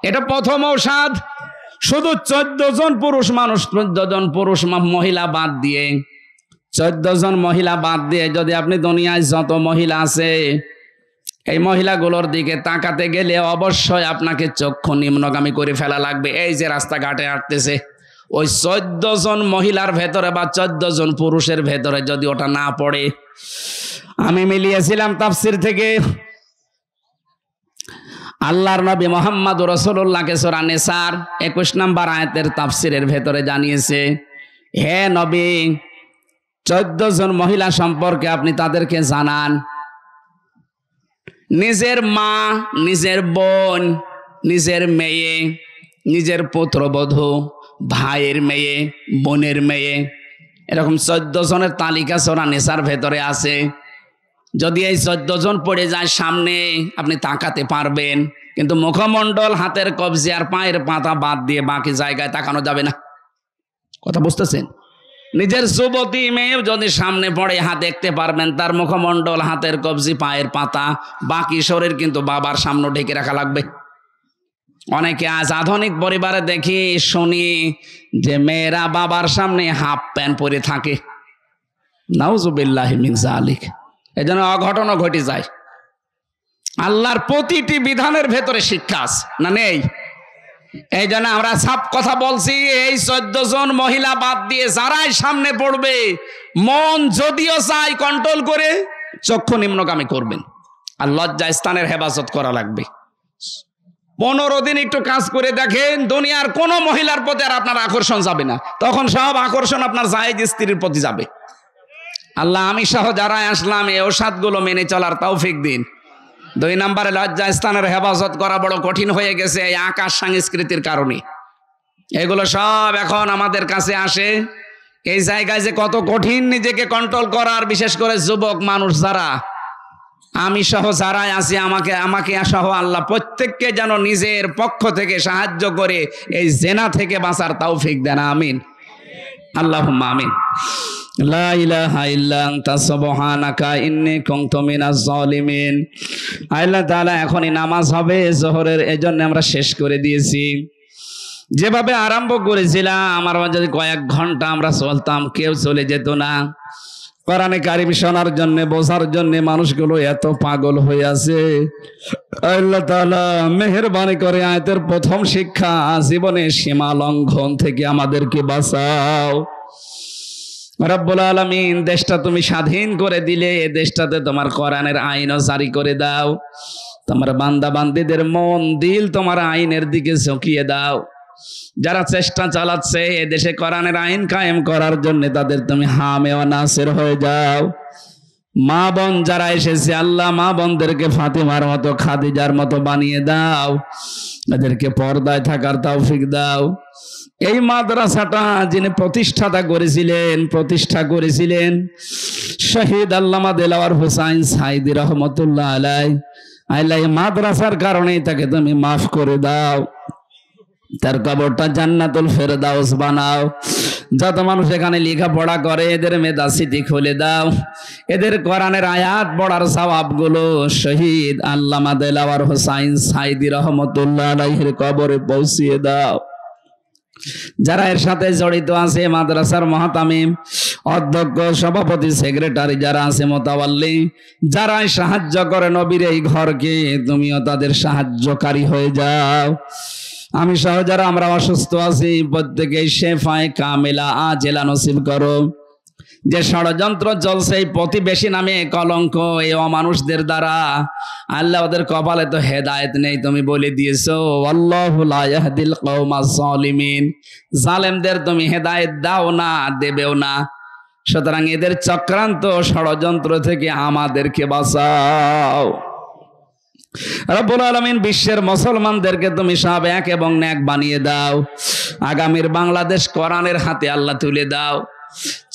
এটা প্রথম ঔষধ। শুধু 14 জন পুরুষ মানুষ, 14 জন পুরুষ মহিলা বাদ দিয়ে, 14 জন মহিলা বাদ দিয়ে যদি আপনি দুনিয়ায় যত মহিলা আছে এই মহিলাগুলোর দিকে তাকাতে গেলে অবশ্যই আপনাকে চক্ষু নিম্নগামী করে ফেলা লাগবে। এই যে রাস্তাঘাটে হাঁটতেছে, ওই 14 জন মহিলার ভেতরে বা 14 জন পুরুষের ভেতরে যদি ওটা না পড়ে, আমি মিলিয়েছিলাম তাফসির থেকে, আল্লাহর নবী মুহাম্মদ রাসূলুল্লাহকে সূরা নিসার 21 নম্বর আয়াতের তাফসিরের ভেতরে জানিয়েছে, হে নবী 14 জন মহিলা সম্পর্কে আপনি তাদেরকে জানান। নিজের মা, নিজের বোন, নিজের মেয়ে, নিজের পুত্রবধূ, ভাইয়ের মেয়ে, বোনের মেয়ে, এরকম 14 জনের তালিকা সূরা নিসার ভেতরে আছে। যদি এই 14 জন পড়ে যায় সামনে, আপনি তাকাতে পারবেন, কিন্তু মুখমণ্ডল, হাতের কবজি আর পায়ের পাতা বাদ দিয়ে বাকি জায়গায় তাকানো যাবে না। কথা বুঝতেছেন? নিজের যুবতী মেয়ে যদি সামনে পড়ে, হাত দেখতে পারবেন তার মুখমণ্ডল, হাতের কবজি, পায়ের পাতা, বাকি শরীর কিন্তু বাবার সামনে ঢেকে রাখা লাগবে। অনেকে আজ আধুনিক পরিবারে দেখি শুনি যে মেয়েরা বাবার সামনে হাফ প্যান্ট পরে থাকে। নাউজুবিল্লাহি মিন যালিক। এজন্য অঘটনও ঘটে যায়। আল্লাহর প্রতিটি বিধানের ভেতরে শিক্ষা আছে, না নেই? এই জন্য আমরা সব কথা বলছি, এই 14 জন মহিলা বাদ দিয়ে যারাই সামনে পড়বে, মন যদিও চাই কন্ট্রোল করে চক্ষু নিম্নগামী করবেন, আর লজ্জা স্থানের হেফাজত করা লাগবে। 15 দিন একটু কাজ করে দেখেন, দুনিয়ার কোন মহিলার প্রতি আর আপনার আকর্ষণ যাবে না, তখন সব আকর্ষণ আপনার জায়েজ স্ত্রীর প্রতি যাবে। আল্লাহ আমি সহ যারা আসলাম এই ওসাদগুলো মেনে চলার তৌফিক দিন। 2 নম্বরে লজ্জা স্থানের হেফাজত করা বড় কঠিন হয়ে গেছে এই আকাশ সংস্কৃতির কারণে। এগুলো সব এখন আমাদের কাছে আসে। এই জায়গায় যে কত কঠিন নিজেকে কন্ট্রোল করার, বিশেষ করে যুবক মানুষ যারা, আমি সহ যারাই আছি, আমাকে সহ আল্লাহ প্রত্যেককে যেন নিজের পক্ষ থেকে সাহায্য করে এই জেনা থেকে বাঁচার তৌফিক দেন। আমিন, আল্লাহুম্মা আমিন। লা ইলাহা ইল্লা আনতা সুবহানাকা ইন্নী কুনতু মিনাজ জালিমিন। আল্লাহ তাআলা এখনই নামাজ হবে জোহরের, এজন্য আমরা শেষ করে দিয়েছি। যেভাবে আরম্ভ করেছিলাম, আমার যদি কয়েক ঘন্টা আমরা চলতাম কেউ চলে যেত না। কোরআনে কারিম শোনার জন্য, বোঝার জন্য মানুষগুলো এত পাগল হয়ে আছে। আল্লাহ তাআলা মেহেরবানি করে আয়াতের প্রথম শিক্ষা, জীবনে সীমা লঙ্ঘন থেকে আমাদেরকে বাঁচাও। রব্বুল আলামিন, দেশটা তুমি স্বাধীন করে দিলে, এ দেশটাতে তোমার কোরআনের আইনও জারি করে দাও। তোমার বান্দা বান্দীদের মন দিল তোমার আইনের দিকে ঝুঁকিয়ে দাও। যারা চেষ্টা চালাচ্ছে এ দেশে কোরআনের আইন কায়েম করার জন্য, তাদের তুমি হামে ও নাসির হয়ে যাও। মা বোন যারা এসেছে আল্লাহ, মা বোনদেরকে ফাতিমার মতো, খাদিজার মতো বানিয়ে দাও। এদেরকে পর্দায় থাকার তৌফিক দাও। এই মাদ্রাসাটা যিনি প্রতিষ্ঠা করেছিলেন শহীদ আল্লামা দেলাওয়ার হোসাইন সাইদি রহমতুল্লাহ আলাই। আল্লাহ এই মাদ্রাসার কারণেই তাকে তুমি মাফ করে দাও, তার কবরটা জান্নাতুল ফেরদাউস বানাও। যত মানুষ এখানে লেখাপড়া করে এদের মেধা স্মৃতি খুলে দাও। এদের কোরআনের আয়াত পড়ার সওয়াবগুলো শহীদ আল্লামা দেলাওয়ার হোসাইন সাইদি রহমতুল্লাহ আলাইহির কবরে পৌঁছিয়ে দাও। যারা এর সাথে জড়িত আছে, মাদ্রাসার মুহতামিম, অধ্যক্ষ, সভাপতি, সেক্রেটারি যারা আছে, মোতাওয়াল্লি, যারাই সাহায্য করে নবীর এই ঘরকে, তুমিও তাদের সাহায্যকারী হয়ে যাও। আমি সহ যারা আমরা অসুস্থ আছি, প্রত্যেকেই শেফায়ে কামিলা আজেলা নসিব করো। যে ষড়যন্ত্র চলছে এই প্রতিবেশী নামে কলঙ্ক, এই অমানুষদের দ্বারা, আল্লাহ ওদের কপালে তো হেদায়েত নেই, তুমি বলে দিয়েছো আল্লাহু লা ইয়াহদিল কওমাজ জালিমিন, জালেমদের তুমি হেদায়েত দাও না, দেবেও না। সুতরাং এদের চক্রান্ত ষড়যন্ত্র থেকে আমাদেরকে বাঁচাও। রব্বুল আলামিন, বিশ্বের মুসলমানদেরকে তুমি সব এক এবং নেক বানিয়ে দাও। আগামীর বাংলাদেশ কোরআনের হাতে আল্লাহ তুলে দাও।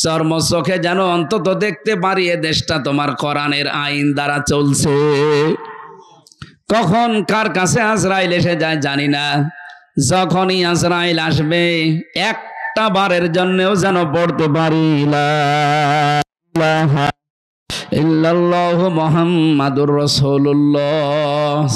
চর্ম চোখে যেন অন্তত দেখতে পারি এ দেশটা তোমার কোরআনের আইন দ্বারা চলছে। কখন কার কাছে আজরাইল এসে যায় জানি না। যখনই আজরাইল আসবে একটা বারের জন্যও যেন পড়তে পারি লা ইলাহা ইল্লাল্লাহু মুহাম্মাদুর রাসূলুল্লাহ।